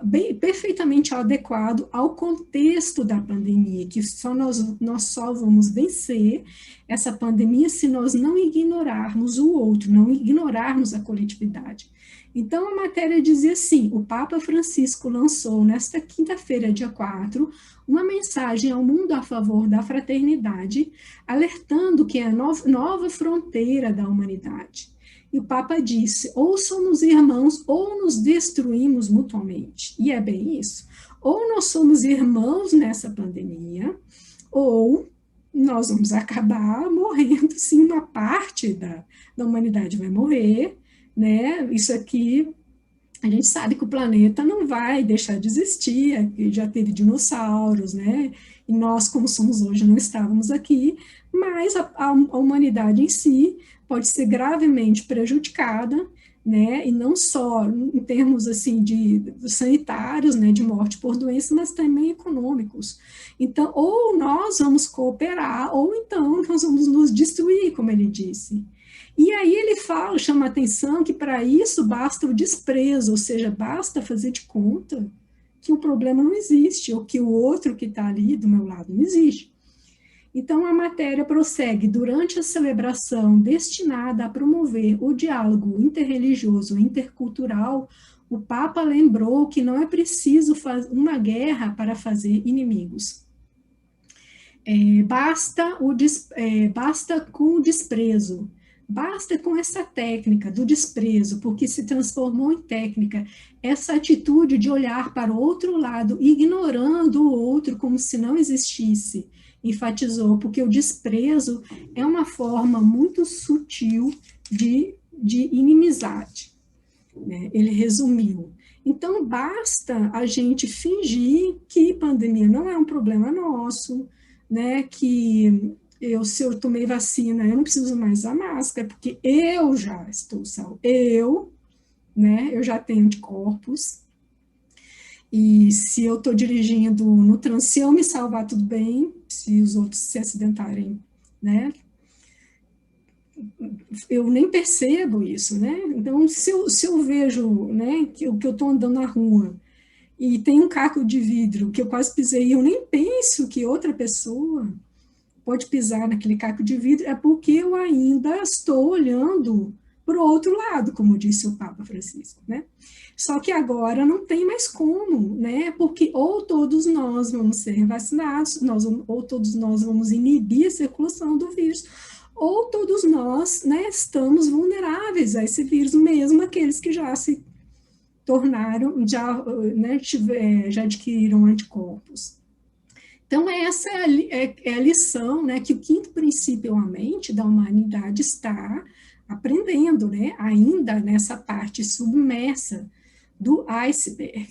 perfeitamente adequado ao contexto da pandemia, que nós só vamos vencer essa pandemia se nós não ignorarmos o outro, não ignorarmos a coletividade. Então, a matéria dizia assim, o Papa Francisco lançou nesta quinta-feira, dia 4, uma mensagem ao mundo a favor da fraternidade, alertando que é a nova fronteira da humanidade. E o Papa disse, ou somos irmãos ou nos destruímos mutuamente. E é bem isso. Ou nós somos irmãos nessa pandemia, ou nós vamos acabar morrendo, sim, uma parte da humanidade vai morrer, né? Isso aqui, a gente sabe que o planeta não vai deixar de existir, já teve dinossauros, né? E nós, como somos hoje, não estávamos aqui, mas a humanidade em si pode ser gravemente prejudicada, né? E não só em termos assim de sanitários, né, de morte por doença, mas também econômicos. Então, ou nós vamos cooperar, ou então nós vamos nos destruir, como ele disse. E aí ele fala, chama a atenção que para isso basta o desprezo, ou seja, basta fazer de conta que o problema não existe, ou que o outro que está ali do meu lado não existe. Então, a matéria prossegue, durante a celebração destinada a promover o diálogo interreligioso e intercultural, o Papa lembrou que não é preciso uma guerra para fazer inimigos. Basta com o desprezo, basta com essa técnica do desprezo, porque se transformou em técnica, essa atitude de olhar para o outro lado, ignorando o outro como se não existisse, enfatizou, porque o desprezo é uma forma muito sutil de inimizade, né? Ele resumiu. Então, basta a gente fingir que pandemia não é um problema nosso, né? Que se eu tomei vacina, eu não preciso mais usar máscara, porque eu já estou salvo. Né? Eu já tenho anticorpos. E se eu estou dirigindo no trânsito, se eu me salvar, tudo bem. Se os outros se acidentarem, né? Eu nem percebo isso, né? Então, se eu vejo, né, que eu estou andando na rua e tem um caco de vidro que eu quase pisei e eu nem penso que outra pessoa pode pisar naquele caco de vidro, é porque eu ainda estou olhando para o outro lado, como disse o Papa Francisco, né? Só que agora não tem mais como, né? Porque ou todos nós vamos ser vacinados, ou todos nós vamos inibir a circulação do vírus, ou todos nós, né, estamos vulneráveis a esse vírus, mesmo aqueles que já se tornaram, já adquiriram anticorpos. Então, essa é a lição, né, que o quinto princípio, a mente da humanidade está aprendendo, né, ainda nessa parte submersa do iceberg.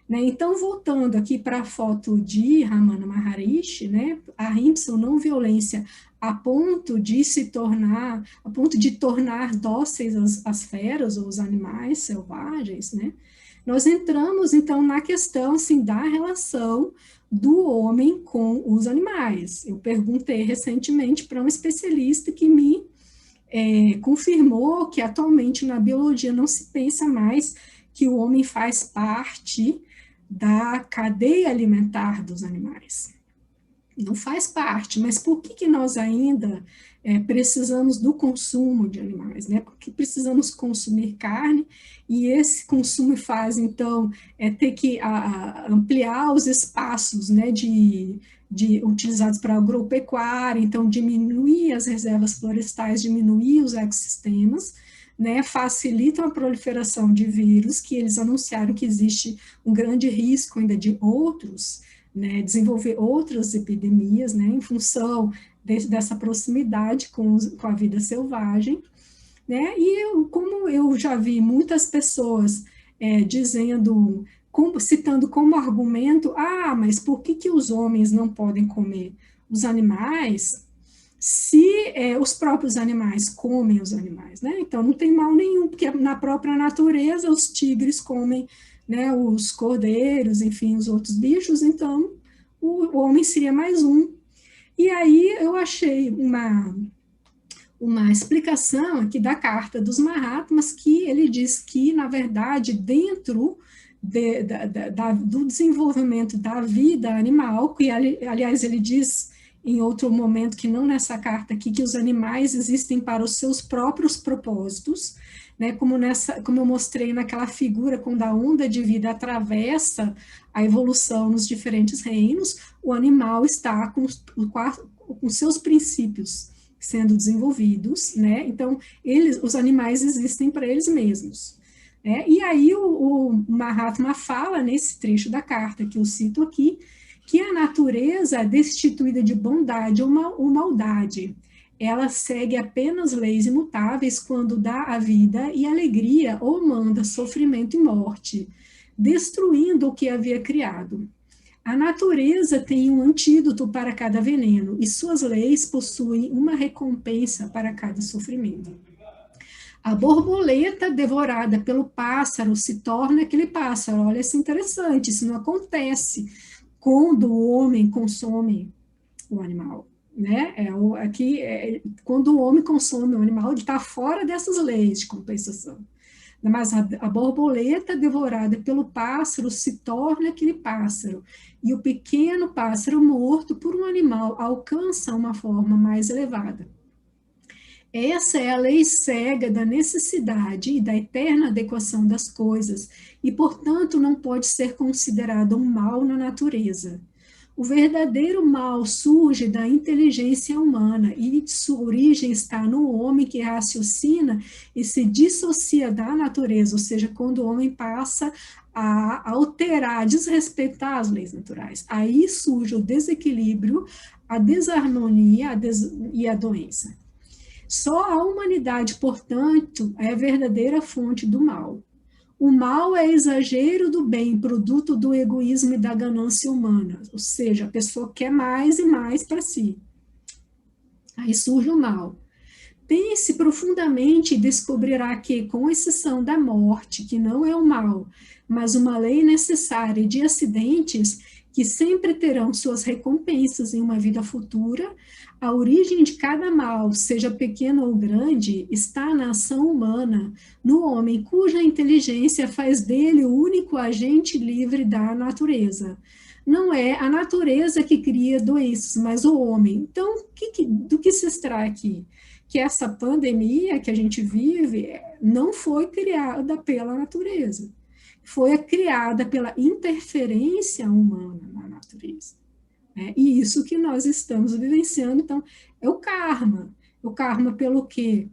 Né? Então, voltando aqui para a foto de Ramana Maharishi, né, a Ahimsa, não violência, a ponto de tornar dóceis as feras ou os animais selvagens, né? Nós entramos, então, na questão, assim, da relação do homem com os animais. Eu perguntei recentemente para um especialista que me confirmou que atualmente na biologia não se pensa mais que o homem faz parte da cadeia alimentar dos animais. Não faz parte, mas por que nós ainda precisamos do consumo de animais, né? Porque precisamos consumir carne, e esse consumo faz, então, ter que ampliar os espaços, né, utilizados para agropecuária, então diminuir as reservas florestais, diminuir os ecossistemas, né, facilitam a proliferação de vírus, que eles anunciaram que existe um grande risco ainda de outros, né, desenvolver outras epidemias, né, em função dessa proximidade com a vida selvagem, né, e como eu já vi muitas pessoas dizendo, citando como argumento, mas por que os homens não podem comer os animais, se os próprios animais comem os animais, né? Então não tem mal nenhum, porque na própria natureza os tigres comem, né, os cordeiros, enfim, os outros bichos, então o homem seria mais um. E aí eu achei uma explicação aqui da Carta dos Mahatmas, que ele diz que, na verdade, dentro do desenvolvimento da vida animal, que, aliás, ele diz em outro momento, que não nessa carta aqui, que os animais existem para os seus próprios propósitos, né, como eu mostrei naquela figura, quando a onda de vida atravessa a evolução nos diferentes reinos, o animal está com seus princípios sendo desenvolvidos, né, então os animais existem para eles mesmos. E aí o Mahatma fala, nesse trecho da carta que eu cito aqui, que a natureza é destituída de bondade ou maldade. Ela segue apenas leis imutáveis quando dá a vida e alegria ou manda sofrimento e morte, destruindo o que havia criado. A natureza tem um antídoto para cada veneno e suas leis possuem uma recompensa para cada sofrimento. A borboleta devorada pelo pássaro se torna aquele pássaro. Olha, isso é interessante, isso não acontece quando o homem consome o animal, né? Quando o homem consome o animal, ele está fora dessas leis de compensação. Mas a borboleta devorada pelo pássaro se torna aquele pássaro, e o pequeno pássaro morto por um animal alcança uma forma mais elevada. Essa é a lei cega da necessidade e da eterna adequação das coisas, e, portanto, não pode ser considerada um mal na natureza. O verdadeiro mal surge da inteligência humana, e sua origem está no homem que raciocina e se dissocia da natureza, ou seja, quando o homem passa a alterar, a desrespeitar as leis naturais. Aí surge o desequilíbrio, a desarmonia e a doença. Só a humanidade, portanto, é a verdadeira fonte do mal. O mal é exagero do bem, produto do egoísmo e da ganância humana, ou seja, a pessoa quer mais e mais para si. Aí surge o mal. Pense profundamente e descobrirá que, com exceção da morte, que não é o mal, mas uma lei necessária de acidentes que sempre terão suas recompensas em uma vida futura, a origem de cada mal, seja pequeno ou grande, está na ação humana, no homem cuja inteligência faz dele o único agente livre da natureza. Não é a natureza que cria doenças, mas o homem. Então, do que se extrai aqui? Que essa pandemia que a gente vive não foi criada pela natureza, foi criada pela interferência humana na natureza. E isso que nós estamos vivenciando, então, é o karma. O karma pelo quê?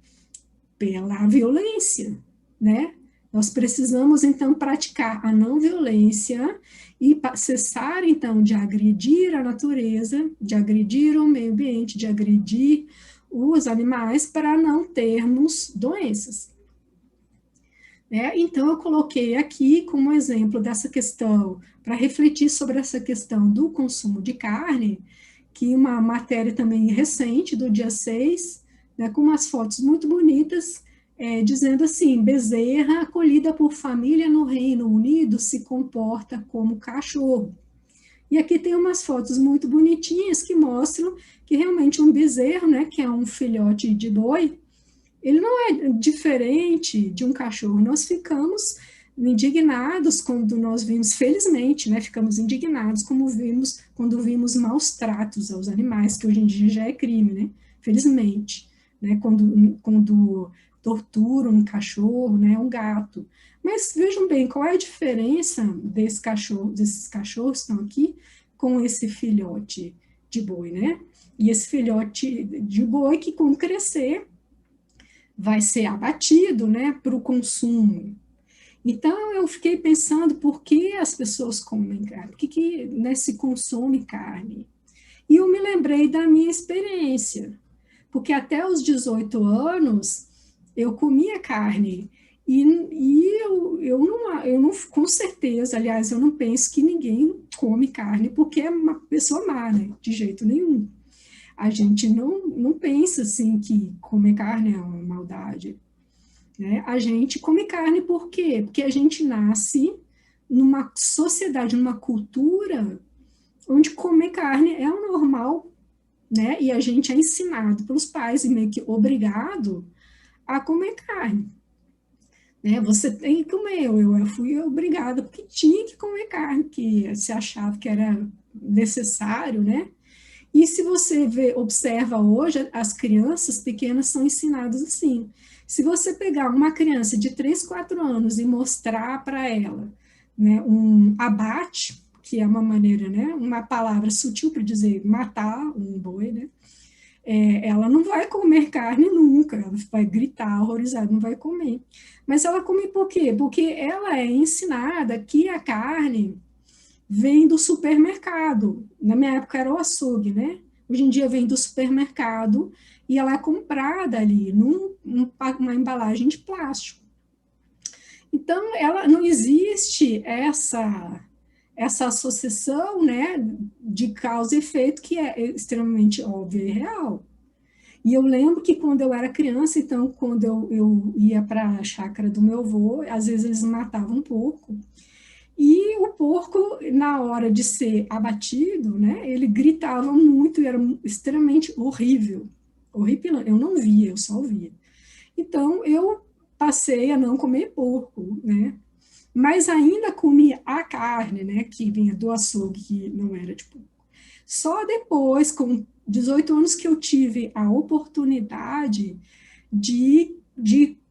Pela violência, né? Nós precisamos, então, praticar a não violência e cessar, então, de agredir a natureza, de agredir o meio ambiente, de agredir os animais para não termos doenças. Então, eu coloquei aqui como exemplo dessa questão, para refletir sobre essa questão do consumo de carne, aqui uma matéria também recente, do dia 6, né, com umas fotos muito bonitas, dizendo assim: Bezerra, acolhida por família no Reino Unido, se comporta como cachorro. E aqui tem umas fotos muito bonitinhas que mostram que realmente um bezerro, né, que é um filhote de boi, ele não é diferente de um cachorro. Nós ficamos indignados quando nós vimos, felizmente, né, ficamos indignados como vimos quando vimos maus tratos aos animais, que hoje em dia já é crime, né, felizmente, né, quando torturam um cachorro, né, um gato. Mas vejam bem, qual é a diferença desses cachorros que estão aqui com esse filhote de boi, né? E esse filhote de boi que, quando crescer, vai ser abatido, né, para o consumo. Então, eu fiquei pensando por que as pessoas comem carne, por que né, se consome carne. E eu me lembrei da minha experiência, porque até os 18 anos eu comia carne, eu não, com certeza, aliás, eu não penso que ninguém come carne porque é uma pessoa má, né, de jeito nenhum. A gente não pensa assim que comer carne é uma maldade, né? A gente come carne por quê? Porque a gente nasce numa sociedade, numa cultura onde comer carne é o normal, né? E a gente é ensinado pelos pais e meio que obrigado a comer carne, né? Você tem que comer. Eu fui obrigada porque tinha que comer carne, que se achava que era necessário, né? E se você observa hoje, as crianças pequenas são ensinadas assim. Se você pegar uma criança de 3, 4 anos e mostrar para ela, né, um abate, que é uma maneira, né, uma palavra sutil para dizer matar um boi, né, ela não vai comer carne nunca, ela vai gritar horrorizada, não vai comer. Mas ela come por quê? Porque ela é ensinada que a carne vem do supermercado. Na minha época era o açougue, né? Hoje em dia vem do supermercado e ela é comprada ali numa embalagem de plástico. Então, ela não existe essa associação, né, de causa e efeito que é extremamente óbvia e real. E eu lembro que quando eu era criança, então, quando eu ia para a chácara do meu avô, às vezes eles matavam um porco, e o porco, na hora de ser abatido, né, ele gritava muito e era extremamente horrível. Horripilante. Eu não via, eu só ouvia. Então, eu passei a não comer porco, né? Mas ainda comia a carne, né, que vinha do açougue, que não era de porco. Só depois, com 18 anos, que eu tive a oportunidade de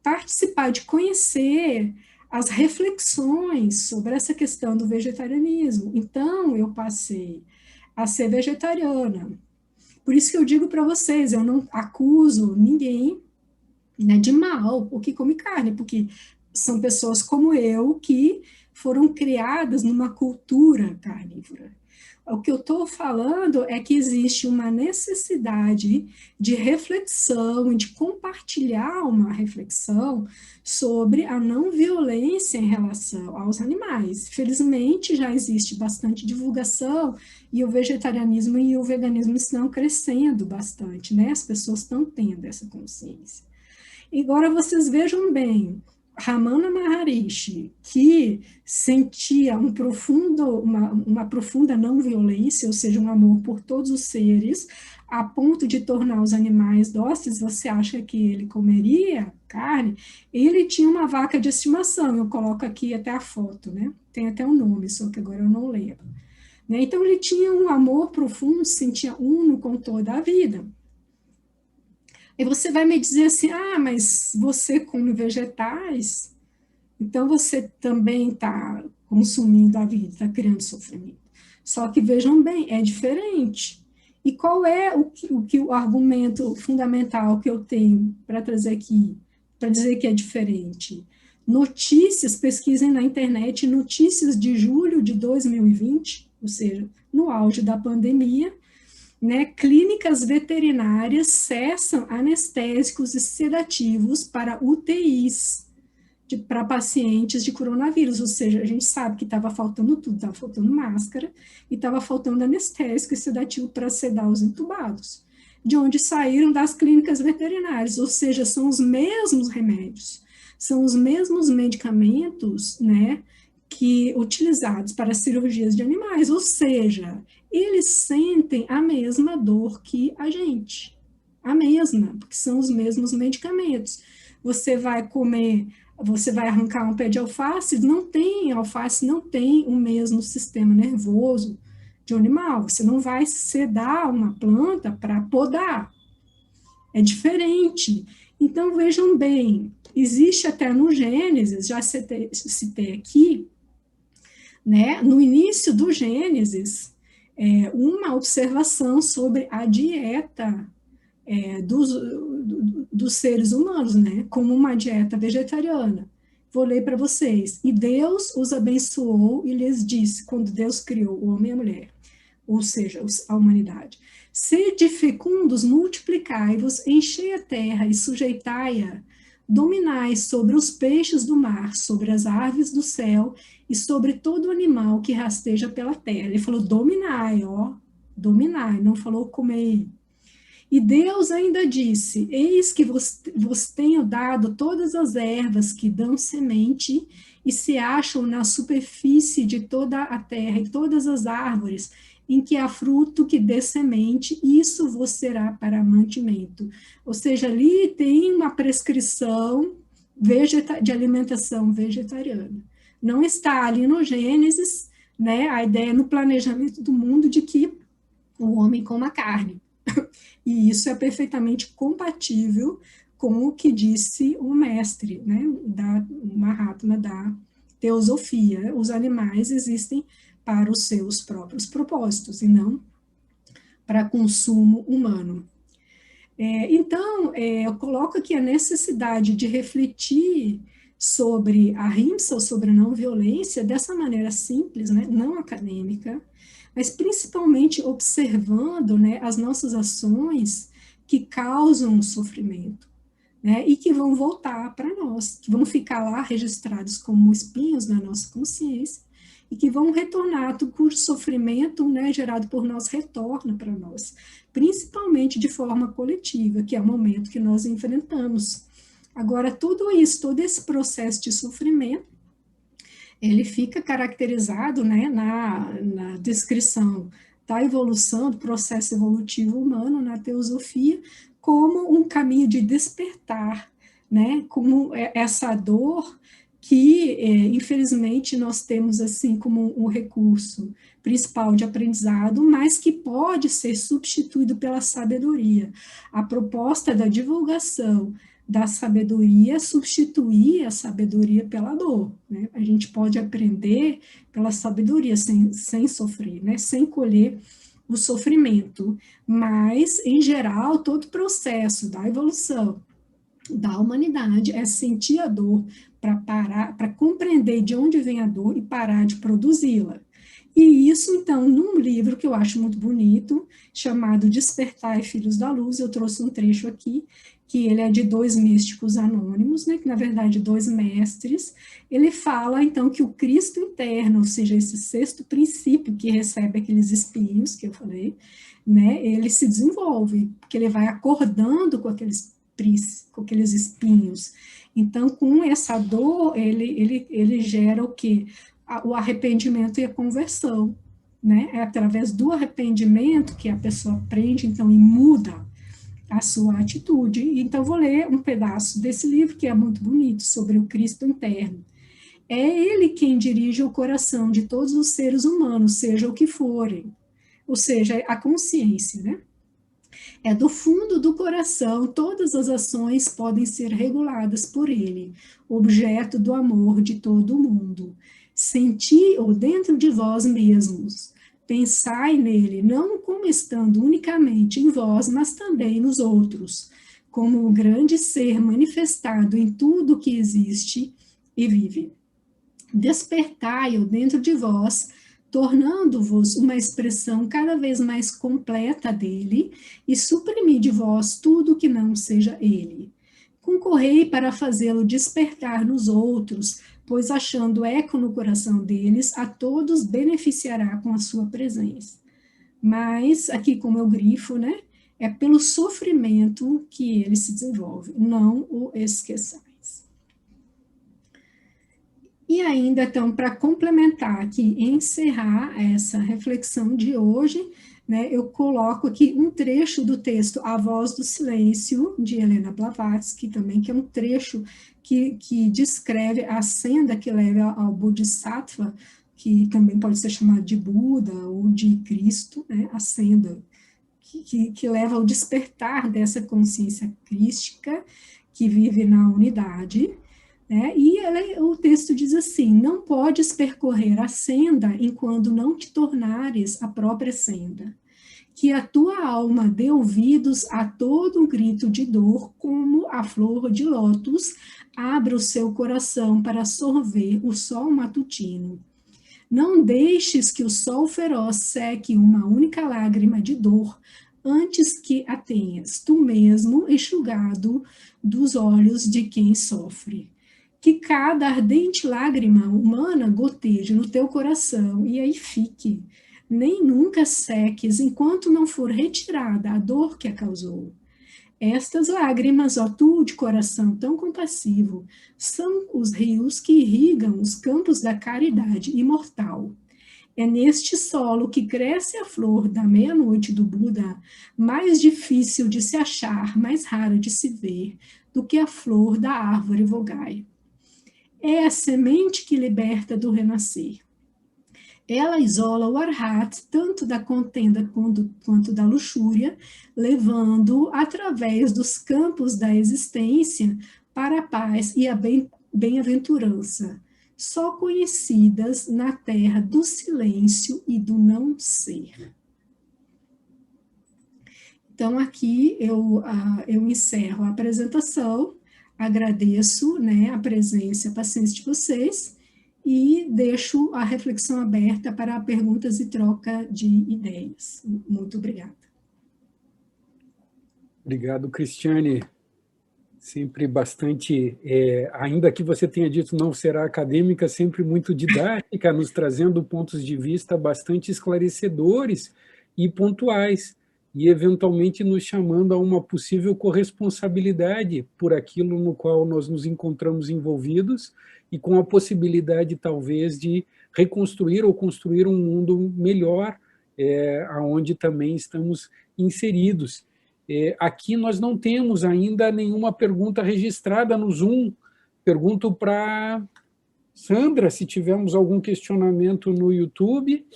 participar, de conhecer as reflexões sobre essa questão do vegetarianismo. Então, eu passei a ser vegetariana. Por isso que eu digo para vocês, eu não acuso ninguém, né, de mal o que come carne, porque são pessoas como eu que foram criadas numa cultura carnívora. O que eu estou falando é que existe uma necessidade de reflexão, de compartilhar uma reflexão sobre a não violência em relação aos animais. Felizmente, já existe bastante divulgação e o vegetarianismo e o veganismo estão crescendo bastante, né? As pessoas estão tendo essa consciência. Agora, vocês vejam bem, Ramana Maharishi, que sentia uma profunda não violência, ou seja, um amor por todos os seres, a ponto de tornar os animais dóceis, você acha que ele comeria carne? Ele tinha uma vaca de estimação, eu coloco aqui até a foto, né? Tem até um nome, só que agora eu não lembro. Né? Então, ele tinha um amor profundo, se sentia uno com toda a vida. E você vai me dizer assim, mas você come vegetais, então você também está consumindo a vida, está criando sofrimento. Só que vejam bem, é diferente. E qual é o argumento fundamental que eu tenho para trazer aqui, para dizer que é diferente? Notícias, pesquisem na internet, notícias de julho de 2020, ou seja, no auge da pandemia, né, clínicas veterinárias cessam anestésicos e sedativos para UTIs para pacientes de coronavírus, ou seja, a gente sabe que estava faltando tudo, estava faltando máscara e estava faltando anestésico e sedativo para sedar os entubados, de onde saíram das clínicas veterinárias, ou seja, são os mesmos remédios, são os mesmos medicamentos, né, que utilizados para cirurgias de animais, ou seja, eles sentem a mesma dor que a gente, a mesma, porque são os mesmos medicamentos. Você vai comer, você vai arrancar um pé de alface, alface não tem o mesmo sistema nervoso de um animal, você não vai sedar uma planta para podar, é diferente. Então, vejam bem, existe até no Gênesis, já citei aqui, né, no início do Gênesis, uma observação sobre a dieta dos seres humanos, né, como uma dieta vegetariana. Vou ler para vocês. E Deus os abençoou e lhes disse, quando Deus criou o homem e a mulher, ou seja, a humanidade, sede fecundos, multiplicai-vos, enchei a terra e sujeitai-a, dominai sobre os peixes do mar, sobre as aves do céu e sobre todo animal que rasteja pela terra. Ele falou dominai, dominai, não falou comer. E Deus ainda disse, eis que vos tenho dado todas as ervas que dão semente e se acham na superfície de toda a terra, e todas as árvores em que há fruto que dê semente, isso vos será para mantimento. Ou seja, ali tem uma prescrição de alimentação vegetariana. Não está ali no Gênesis, né, a ideia no planejamento do mundo de que o homem coma carne. E isso é perfeitamente compatível com o que disse o mestre, né, o Mahatma da teosofia. Os animais existem para os seus próprios propósitos e não para consumo humano. Então, eu coloco aqui a necessidade de refletir sobre a Ahimsa, ou sobre a não violência, dessa maneira simples, né, não acadêmica, mas principalmente observando, né, as nossas ações que causam sofrimento, né, e que vão voltar para nós, que vão ficar lá registrados como espinhos na nossa consciência, e que vão retornar, cujo sofrimento, né, gerado por nós retorna para nós, principalmente de forma coletiva, que é o momento que nós enfrentamos. Agora, tudo isso, todo esse processo de sofrimento, ele fica caracterizado, né, na descrição da evolução, do processo evolutivo humano na teosofia, como um caminho de despertar, né, como essa dor que, infelizmente, nós temos assim como um recurso principal de aprendizado, mas que pode ser substituído pela sabedoria. A proposta da divulgação da sabedoria é substituir a sabedoria pela dor, né? A gente pode aprender pela sabedoria sem sofrer, né? Sem colher o sofrimento, mas, em geral, todo o processo da evolução da humanidade é sentir a dor para parar, para compreender de onde vem a dor e parar de produzi-la. E isso, então, num livro que eu acho muito bonito, chamado Despertai, Filhos da Luz, eu trouxe um trecho aqui, que ele é de dois místicos anônimos, né, que na verdade dois mestres. Ele fala, então, que o Cristo interno, ou seja, esse sexto princípio que recebe aqueles espinhos que eu falei, né, ele se desenvolve, porque ele vai acordando com aqueles espinhos. Então, com essa dor, ele gera o quê? O arrependimento e a conversão, né? É através do arrependimento que a pessoa aprende, então, e muda a sua atitude. Então, vou ler um pedaço desse livro, que é muito bonito, sobre o Cristo interno. É ele quem dirige o coração de todos os seres humanos, seja o que forem. Ou seja, a consciência, né? É do fundo do coração, todas as ações podem ser reguladas por ele, objeto do amor de todo mundo. Senti ou dentro de vós mesmos, pensai nele, não como estando unicamente em vós, mas também nos outros, como o grande ser manifestado em tudo que existe e vive. Despertai-o dentro de vós, tornando-vos uma expressão cada vez mais completa dele, e suprimir de vós tudo que não seja ele. Concorrei para fazê-lo despertar nos outros, pois achando eco no coração deles, a todos beneficiará com a sua presença. Mas, aqui como eu grifo, né, é pelo sofrimento que ele se desenvolve, não o esqueçais. E ainda, então, para complementar aqui, encerrar essa reflexão de hoje, né, eu coloco aqui um trecho do texto A Voz do Silêncio, de Helena Blavatsky, também, que é um trecho que descreve a senda que leva ao Bodhisattva, que também pode ser chamado de Buda ou de Cristo, né, a senda que leva ao despertar dessa consciência crística que vive na unidade, né? E o texto diz assim: não podes percorrer a senda enquanto não te tornares a própria senda. Que a tua alma dê ouvidos a todo um grito de dor, como a flor de lótus abra o seu coração para sorver o sol matutino. Não deixes que o sol feroz seque uma única lágrima de dor, antes que a tenhas tu mesmo enxugado dos olhos de quem sofre. Que cada ardente lágrima humana goteje no teu coração e aí fique. Nem nunca seques enquanto não for retirada a dor que a causou. Estas lágrimas, ó tu de coração tão compassivo, são os rios que irrigam os campos da caridade imortal. É neste solo que cresce a flor da meia-noite do Buda, mais difícil de se achar, mais rara de se ver, do que a flor da árvore vogai. É a semente que liberta do renascer. Ela isola o arhat tanto da contenda quanto da luxúria, levando através dos campos da existência para a paz e a bem-aventurança, só conhecidas na terra do silêncio e do não ser. Então, aqui eu encerro a apresentação, agradeço, né, a presença e a paciência de vocês, e deixo a reflexão aberta para perguntas e troca de ideias. Muito obrigada. Obrigado, Cristiane. Sempre bastante, ainda que você tenha dito não será acadêmica, sempre muito didática, nos trazendo pontos de vista bastante esclarecedores e pontuais, e eventualmente nos chamando a uma possível corresponsabilidade por aquilo no qual nós nos encontramos envolvidos, e com a possibilidade, talvez, de reconstruir ou construir um mundo melhor, aonde também estamos inseridos. Aqui nós não temos ainda nenhuma pergunta registrada no Zoom. Pergunto para Sandra se tivemos algum questionamento no YouTube.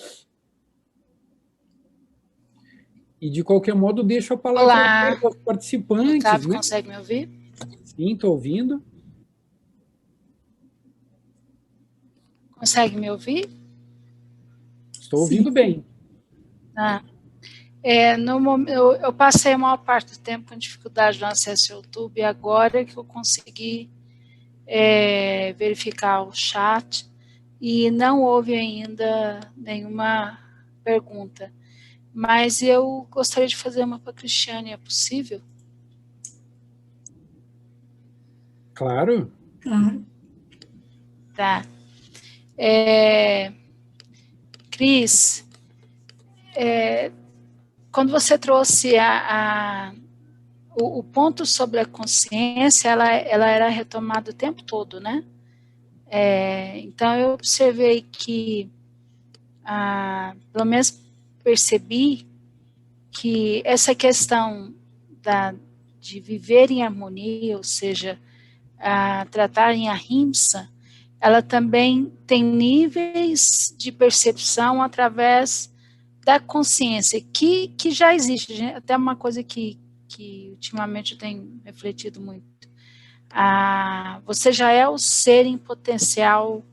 E, de qualquer modo, deixo a palavra para os participantes. Otávio, né? consegue me ouvir? Sim, estou ouvindo. Consegue me ouvir? Estou ouvindo bem. Eu passei a maior parte do tempo com dificuldade no acesso ao YouTube, e agora que eu consegui verificar o chat, e não houve ainda nenhuma pergunta. Mas eu gostaria de fazer uma para a Cristiane, é possível? Claro. Claro. Tá. Cris, quando você trouxe o ponto sobre a consciência, ela era retomada o tempo todo, né? Então, eu observei que, pelo menos percebi que essa questão de viver em harmonia, ou seja, tratar em ahimsa, ela também tem níveis de percepção através da consciência, que já existe, até uma coisa que ultimamente eu tenho refletido muito. Você já é o ser em potencial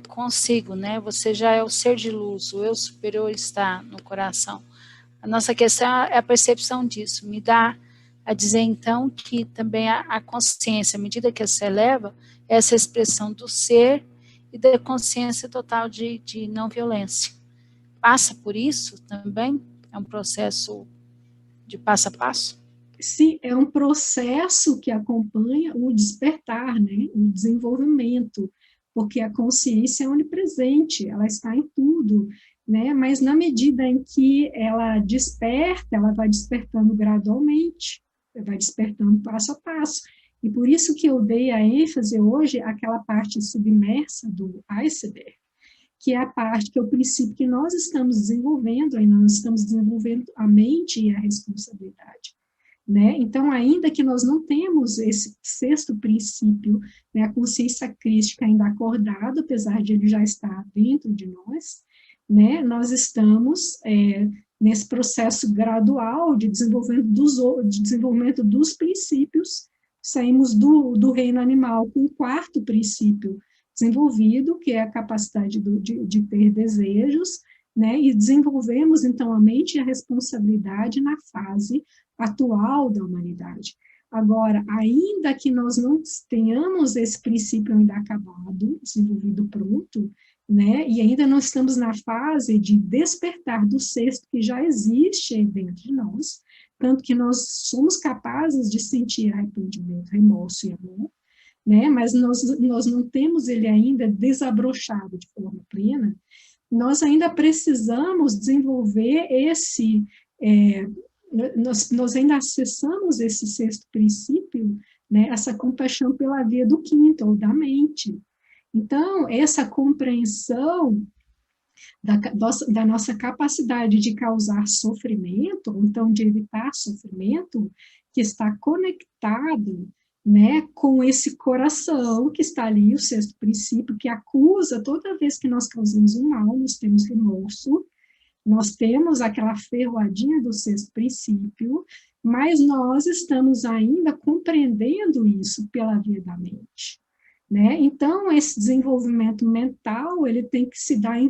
consigo, né? Você já é o ser de luz, o eu superior está no coração. A nossa questão é a percepção disso, me dá a dizer, então, que também a consciência, à medida que se eleva, essa expressão do ser e da consciência total de não violência. Passa por isso também? É um processo de passo a passo? Sim, é um processo que acompanha o despertar, né? O desenvolvimento, porque a consciência é onipresente, ela está em tudo, né? Mas na medida em que ela desperta, ela vai despertando gradualmente, vai despertando passo a passo. E por isso que eu dei a ênfase hoje àquela parte submersa do iceberg, que é a parte que é o princípio que nós estamos desenvolvendo, ainda nós estamos desenvolvendo a mente e a responsabilidade. Né? Então, ainda que nós não temos esse sexto princípio, né, a consciência crística ainda acordada, apesar de ele já estar dentro de nós, né, nós estamos nesse processo gradual de desenvolvimento dos princípios. Saímos do reino animal com o quarto princípio desenvolvido, que é a capacidade de ter desejos, né, e desenvolvemos, então, a mente e a responsabilidade na fase atual da humanidade. Agora, ainda que nós não tenhamos esse princípio ainda acabado, desenvolvido pronto, né, e ainda não estamos na fase de despertar do sexto que já existe dentro de nós, tanto que nós somos capazes de sentir arrependimento, remorso e amor, né, mas nós não temos ele ainda desabrochado de forma plena. Nós ainda precisamos desenvolver nós ainda acessamos esse sexto princípio, né, essa compaixão pela via do quinto, ou da mente. Então, essa compreensão da nossa capacidade de causar sofrimento, ou então de evitar sofrimento, que está conectado, né, com esse coração que está ali, o sexto princípio, que acusa toda vez que nós causamos um mal, nós temos remorso, nós temos aquela ferroadinha do sexto princípio, mas nós estamos ainda compreendendo isso pela via da mente, né? Então, esse desenvolvimento mental, ele tem que se dar em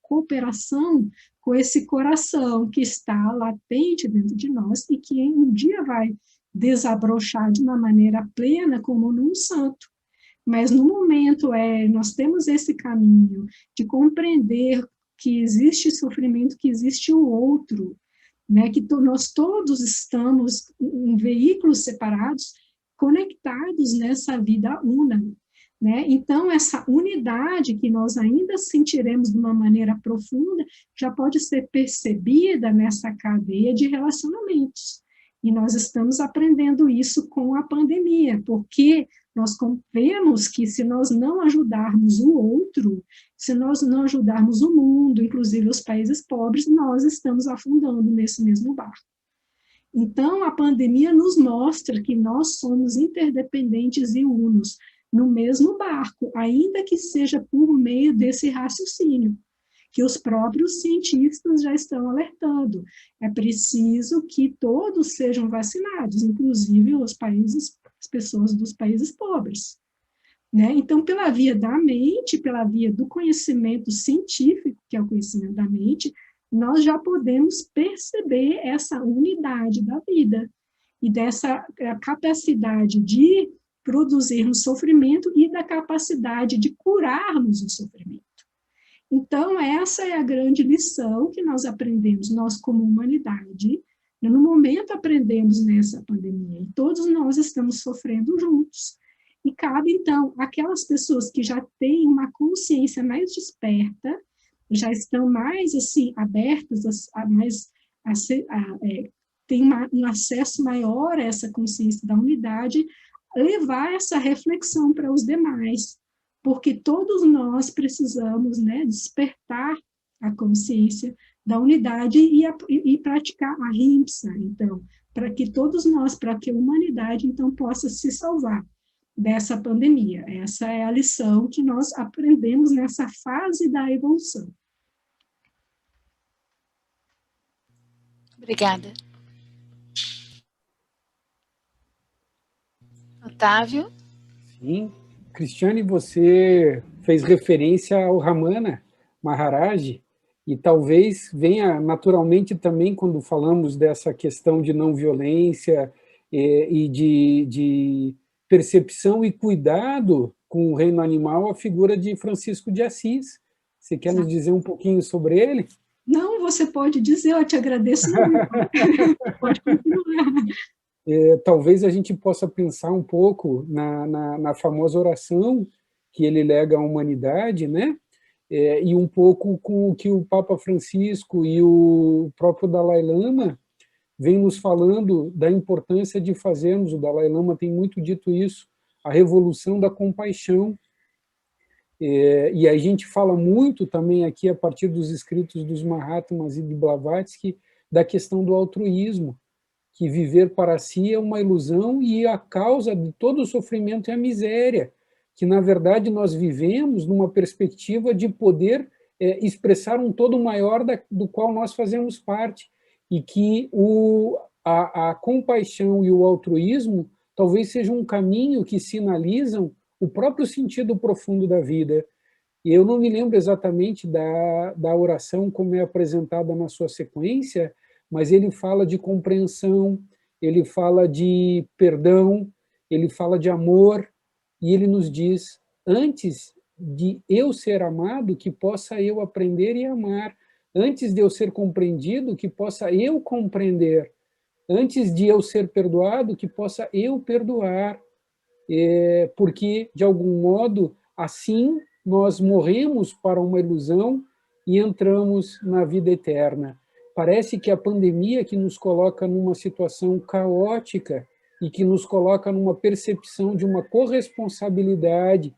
cooperação com esse coração que está latente dentro de nós e que um dia vai desabrochar de uma maneira plena como num santo. Mas no momento nós temos esse caminho de compreender que existe sofrimento, que existe o outro, né? Que nós todos estamos em veículos separados, conectados nessa vida una, né? Então, essa unidade que nós ainda sentiremos de uma maneira profunda, já pode ser percebida nessa cadeia de relacionamentos. E nós estamos aprendendo isso com a pandemia, porque nós vemos que se nós não ajudarmos o outro, se nós não ajudarmos o mundo, inclusive os países pobres, nós estamos afundando nesse mesmo barco. Então, a pandemia nos mostra que nós somos interdependentes e unos no mesmo barco, ainda que seja por meio desse raciocínio, que os próprios cientistas já estão alertando. É preciso que todos sejam vacinados, inclusive as pessoas dos países pobres. Né? Então, pela via da mente, pela via do conhecimento científico, que é o conhecimento da mente, nós já podemos perceber essa unidade da vida e dessa capacidade de produzirmos sofrimento e da capacidade de curarmos o sofrimento. Então, essa é a grande lição que nós aprendemos, nós como humanidade, no momento aprendemos nessa pandemia, e todos nós estamos sofrendo juntos. E cabe, então, aquelas pessoas que já têm uma consciência mais desperta, já estão mais, assim, abertas, têm um acesso maior a essa consciência da unidade, levar essa reflexão para os demais, porque todos nós precisamos, né, despertar a consciência da unidade e praticar a rimsa, então, para que todos nós, para que a humanidade, então, possa se salvar dessa pandemia. Essa é a lição que nós aprendemos nessa fase da evolução. Obrigada. Otávio? Sim. Cristiane, você fez referência ao Ramana Maharaj, e talvez venha naturalmente também quando falamos dessa questão de não violência e de percepção e cuidado com o reino animal, a figura de Francisco de Assis. Você quer nos dizer um pouquinho sobre ele? Não, você pode dizer, eu te agradeço muito. Pode continuar. talvez a gente possa pensar um pouco na famosa oração que ele lega à humanidade, né? E um pouco com o que o Papa Francisco e o próprio Dalai Lama vem nos falando da importância de fazermos, o Dalai Lama tem muito dito isso, a revolução da compaixão. E a gente fala muito também aqui, a partir dos escritos dos Mahatmas e de Blavatsky, da questão do altruísmo, que viver para si é uma ilusão e a causa de todo o sofrimento é a miséria, que, na verdade, nós vivemos numa perspectiva de poder expressar um todo maior do qual nós fazemos parte, e que a compaixão e o altruísmo talvez sejam um caminho que sinalizam o próprio sentido profundo da vida. E eu não me lembro exatamente da oração como é apresentada na sua sequência, mas ele fala de compreensão, ele fala de perdão, ele fala de amor, e ele nos diz, antes de eu ser amado, que possa eu aprender e amar, antes de eu ser compreendido, que possa eu compreender, antes de eu ser perdoado, que possa eu perdoar, porque, de algum modo, assim nós morremos para uma ilusão e entramos na vida eterna. Parece que a pandemia que nos coloca numa situação caótica e que nos coloca numa percepção de uma corresponsabilidade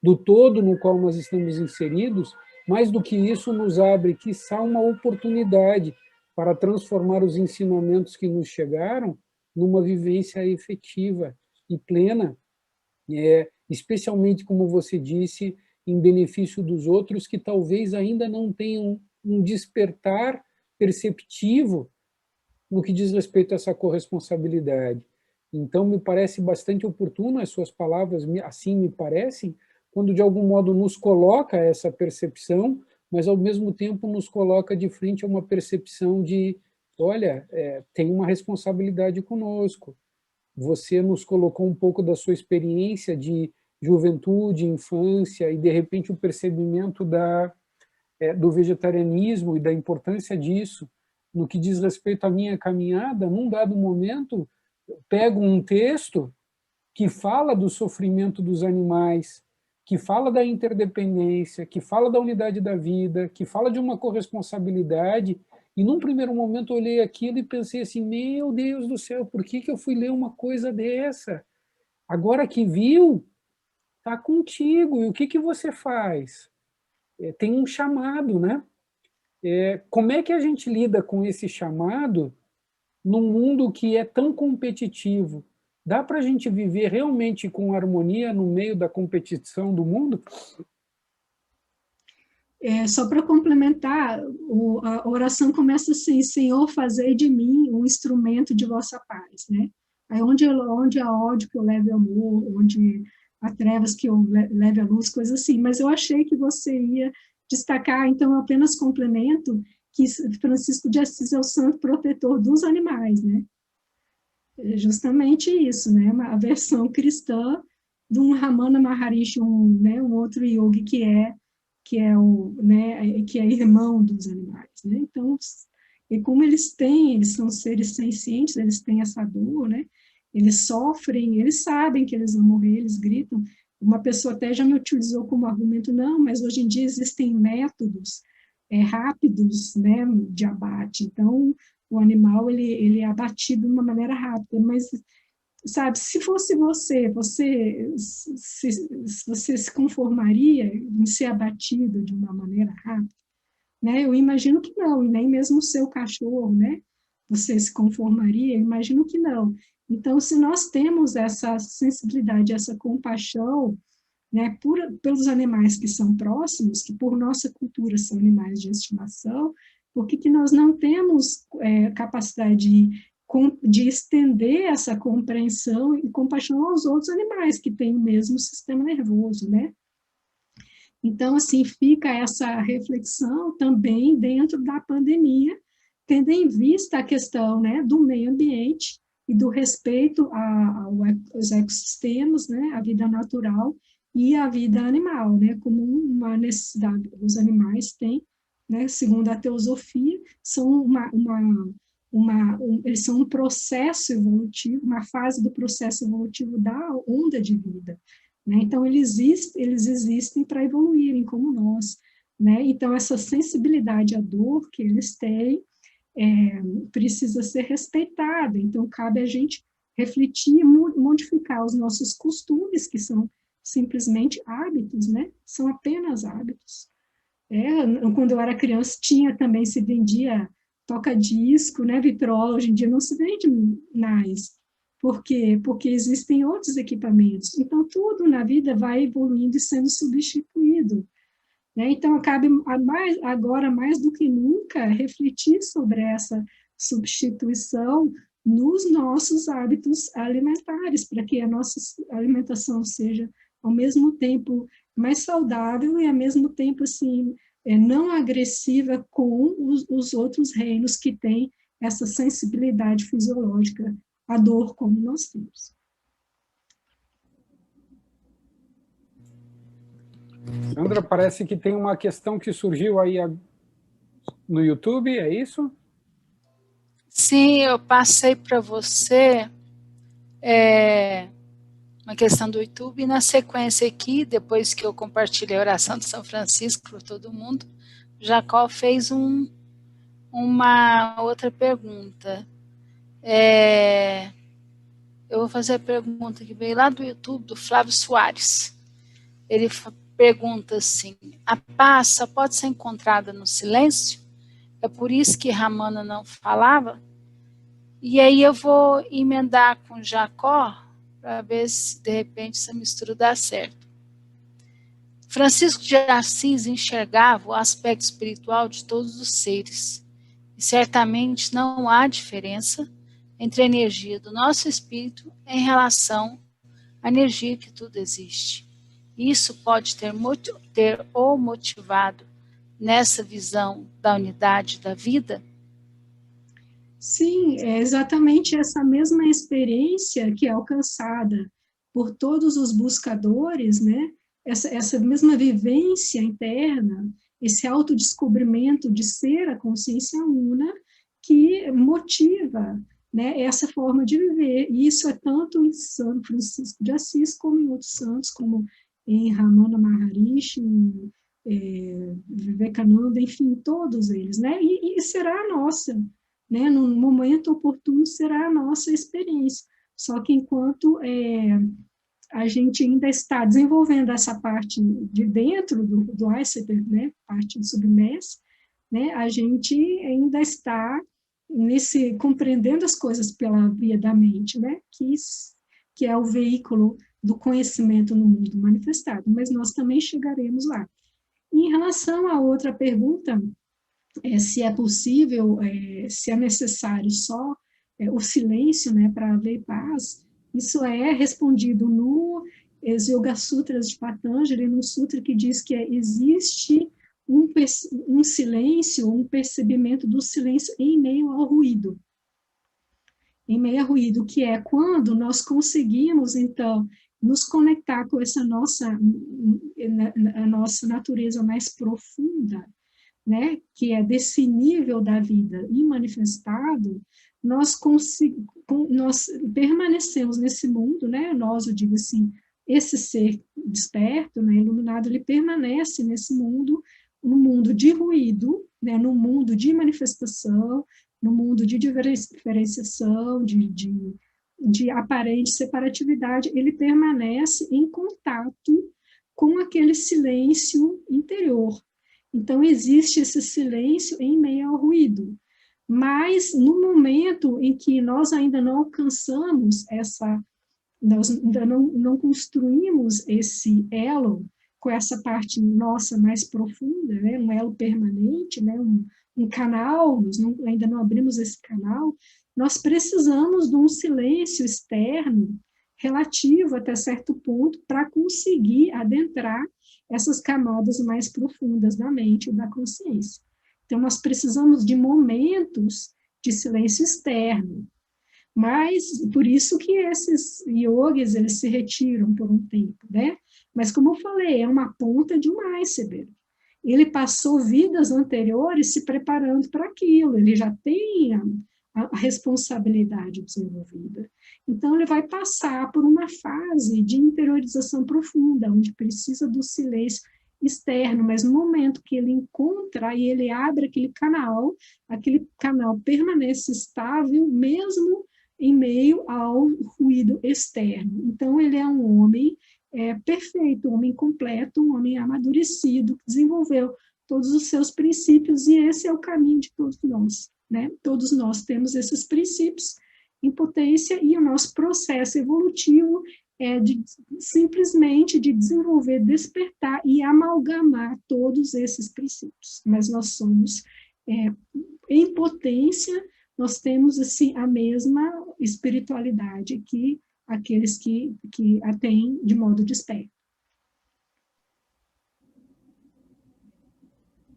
do todo no qual nós estamos inseridos, mais do que isso nos abre, quiçá, uma oportunidade para transformar os ensinamentos que nos chegaram numa vivência efetiva e plena, especialmente, como você disse, em benefício dos outros que talvez ainda não tenham um despertar perceptivo no que diz respeito a essa corresponsabilidade. Então, me parece bastante oportuno as suas palavras, assim me parecem, quando de algum modo nos coloca essa percepção, mas ao mesmo tempo nos coloca de frente a uma percepção de, olha, tem uma responsabilidade conosco. Você nos colocou um pouco da sua experiência de juventude, infância, e de repente o percebimento do vegetarianismo e da importância disso, no que diz respeito à minha caminhada. Num dado momento, pego um texto que fala do sofrimento dos animais, que fala da interdependência, que fala da unidade da vida, que fala de uma corresponsabilidade, e num primeiro momento eu olhei aquilo e pensei assim, meu Deus do céu, por que eu fui ler uma coisa dessa? Agora que viu, está contigo, e o que você faz? Tem um chamado, né? Como é que a gente lida com esse chamado num mundo que é tão competitivo? Dá para a gente viver realmente com harmonia no meio da competição do mundo? Só para complementar, a oração começa assim, Senhor, fazei de mim um instrumento de vossa paz, né? Aí onde há ódio que eu leve amor, onde há trevas que eu leve a luz, coisas assim. Mas eu achei que você ia destacar, então eu apenas complemento que Francisco de Assis é o santo protetor dos animais, né? É justamente isso, né? A versão cristã de um Ramana Maharishi, um outro yogi que é irmão dos animais, né? Então, e como eles são seres sencientes, eles têm essa dor, né? Eles sofrem, eles sabem que eles vão morrer, eles gritam. Uma pessoa até já me utilizou como argumento, não, mas hoje em dia existem métodos rápidos, né, de abate. Então, o animal ele é abatido de uma maneira rápida, mas sabe, se fosse você se conformaria em ser abatido de uma maneira rápida, né? Eu imagino que não, e nem mesmo o seu cachorro, né? Você se conformaria? Eu imagino que não. Então, se nós temos essa sensibilidade, essa compaixão, né, pelos animais que são próximos, que por nossa cultura são animais de estimação, por que nós não temos capacidade de estender essa compreensão e compaixão aos outros animais que têm o mesmo sistema nervoso, né? Então, assim, fica essa reflexão também dentro da pandemia, tendo em vista a questão, né, do meio ambiente e do respeito aos ecossistemas, né, a vida natural e a vida animal, né, como uma necessidade. Os animais têm, né, segundo a teosofia, são eles são um processo evolutivo, uma fase do processo evolutivo da onda de vida, né? Então, eles existem para evoluírem como nós, né? Então, essa sensibilidade à dor que eles têm precisa ser respeitada. Então, cabe a gente refletir e modificar os nossos costumes, que são simplesmente hábitos, né? São apenas hábitos. Quando eu era criança, também se vendia toca-disco, né, vitrola, hoje em dia não se vende mais. Por quê? Porque existem outros equipamentos. Então, tudo na vida vai evoluindo e sendo substituído, né? Então, cabe agora, mais do que nunca, refletir sobre essa substituição nos nossos hábitos alimentares, para que a nossa alimentação seja, ao mesmo tempo, mais saudável e, ao mesmo tempo, assim, não agressiva com os outros reinos que têm essa sensibilidade fisiológica à dor, como nós temos. Sandra, parece que tem uma questão que surgiu aí no YouTube, é isso? Sim, eu passei para você uma questão do YouTube, e na sequência aqui, depois que eu compartilhei a oração de São Francisco para todo mundo, Jacó fez uma outra pergunta. Eu vou fazer a pergunta que veio lá do YouTube, do Flávio Soares. Ele pergunta assim: a paz só pode ser encontrada no silêncio? É por isso que Ramana não falava? E aí eu vou emendar com Jacó, para ver se, de repente, essa mistura dá certo. Francisco de Assis enxergava o aspecto espiritual de todos os seres, e certamente não há diferença entre a energia do nosso espírito em relação à energia que tudo existe. Isso pode ter o motivado nessa visão da unidade da vida? Sim, é exatamente essa mesma experiência que é alcançada por todos os buscadores, né? Essa mesma vivência interna, esse autodescobrimento de ser a consciência una, que motiva, né, essa forma de viver. E isso é tanto em São Francisco de Assis, como em outros santos, como em Ramana Maharishi, Vivekananda, enfim, todos eles, né? E será a nossa, né? No momento oportuno será a nossa experiência. Só que enquanto a gente ainda está desenvolvendo essa parte de dentro do iceberg, né? Parte submersa, né? A gente ainda está compreendendo as coisas pela via da mente, né? Que é o veículo do conhecimento no mundo manifestado, mas nós também chegaremos lá. Em relação à outra pergunta, se é possível, se é necessário só o silêncio, né, para haver paz, isso é respondido no Yoga Sutras de Patanjali, no sutra que diz que existe um silêncio, um percebimento do silêncio em meio ao ruído. Em meio ao ruído, que é quando nós conseguimos, então, nos conectar com essa a nossa natureza mais profunda, né, que é desse nível da vida imanifestado, nós permanecemos nesse mundo, né, nós, eu digo assim, esse ser desperto, né, iluminado, ele permanece nesse mundo, no mundo de ruído, né, no mundo de manifestação, no mundo de diferenciação, de aparente separatividade, ele permanece em contato com aquele silêncio interior. Então, existe esse silêncio em meio ao ruído. Mas, no momento em que nós ainda não alcançamos nós ainda não construímos esse elo com essa parte nossa mais profunda, né, um elo permanente, né, um canal, nós ainda não abrimos esse canal, nós precisamos de um silêncio externo relativo até certo ponto para conseguir adentrar essas camadas mais profundas da mente e da consciência. Então, nós precisamos de momentos de silêncio externo, mas por isso que esses yogis, eles se retiram por um tempo, né? Mas, como eu falei, é uma ponta de um iceberg. Ele passou vidas anteriores se preparando para aquilo, ele já tem a responsabilidade desenvolvida. Então, ele vai passar por uma fase de interiorização profunda, onde precisa do silêncio externo, mas no momento que ele encontra e ele abre aquele canal permanece estável, mesmo em meio ao ruído externo. Então, ele é um homem perfeito, um homem completo, um homem amadurecido, que desenvolveu todos os seus princípios, e esse é o caminho de todos nós, né? Todos nós temos esses princípios em potência, e o nosso processo evolutivo é simplesmente de desenvolver, despertar e amalgamar todos esses princípios. Mas nós somos, em potência, nós temos assim, a mesma espiritualidade que aqueles que a têm de modo desperto.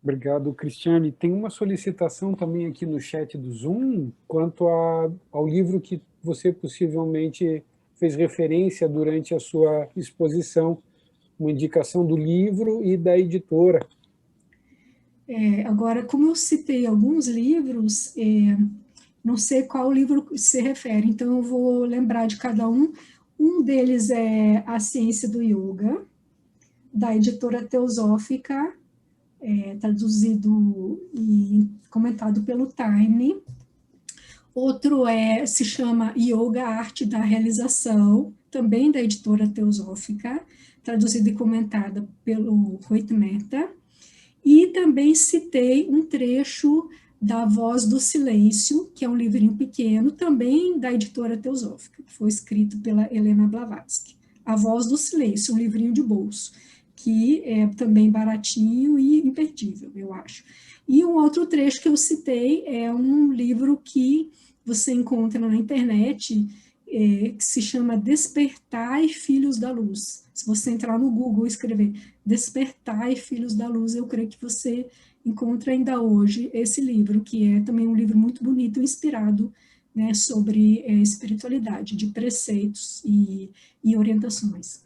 Obrigado, Cristiane. Tem uma solicitação também aqui no chat do Zoom, quanto ao livro que você possivelmente fez referência durante a sua exposição, uma indicação do livro e da editora. Agora, como eu citei alguns livros, não sei qual livro se refere, então eu vou lembrar de cada um. Um deles é A Ciência do Yoga, da editora Teosófica, traduzido e comentado pelo Time. Outro se chama Yoga, a Arte da Realização, também da editora Teosófica, traduzido e comentado pelo Rohit Mehta. E também citei um trecho da Voz do Silêncio, que é um livrinho pequeno, também da editora Teosófica, que foi escrito pela Helena Blavatsky. A Voz do Silêncio, um livrinho de bolso, que é também baratinho e imperdível, eu acho. E um outro trecho que eu citei é um livro que você encontra na internet, que se chama Despertai, Filhos da Luz. Se você entrar no Google e escrever Despertai, Filhos da Luz, eu creio que você encontra ainda hoje esse livro, que é também um livro muito bonito, inspirado, né, sobre espiritualidade, de preceitos e orientações.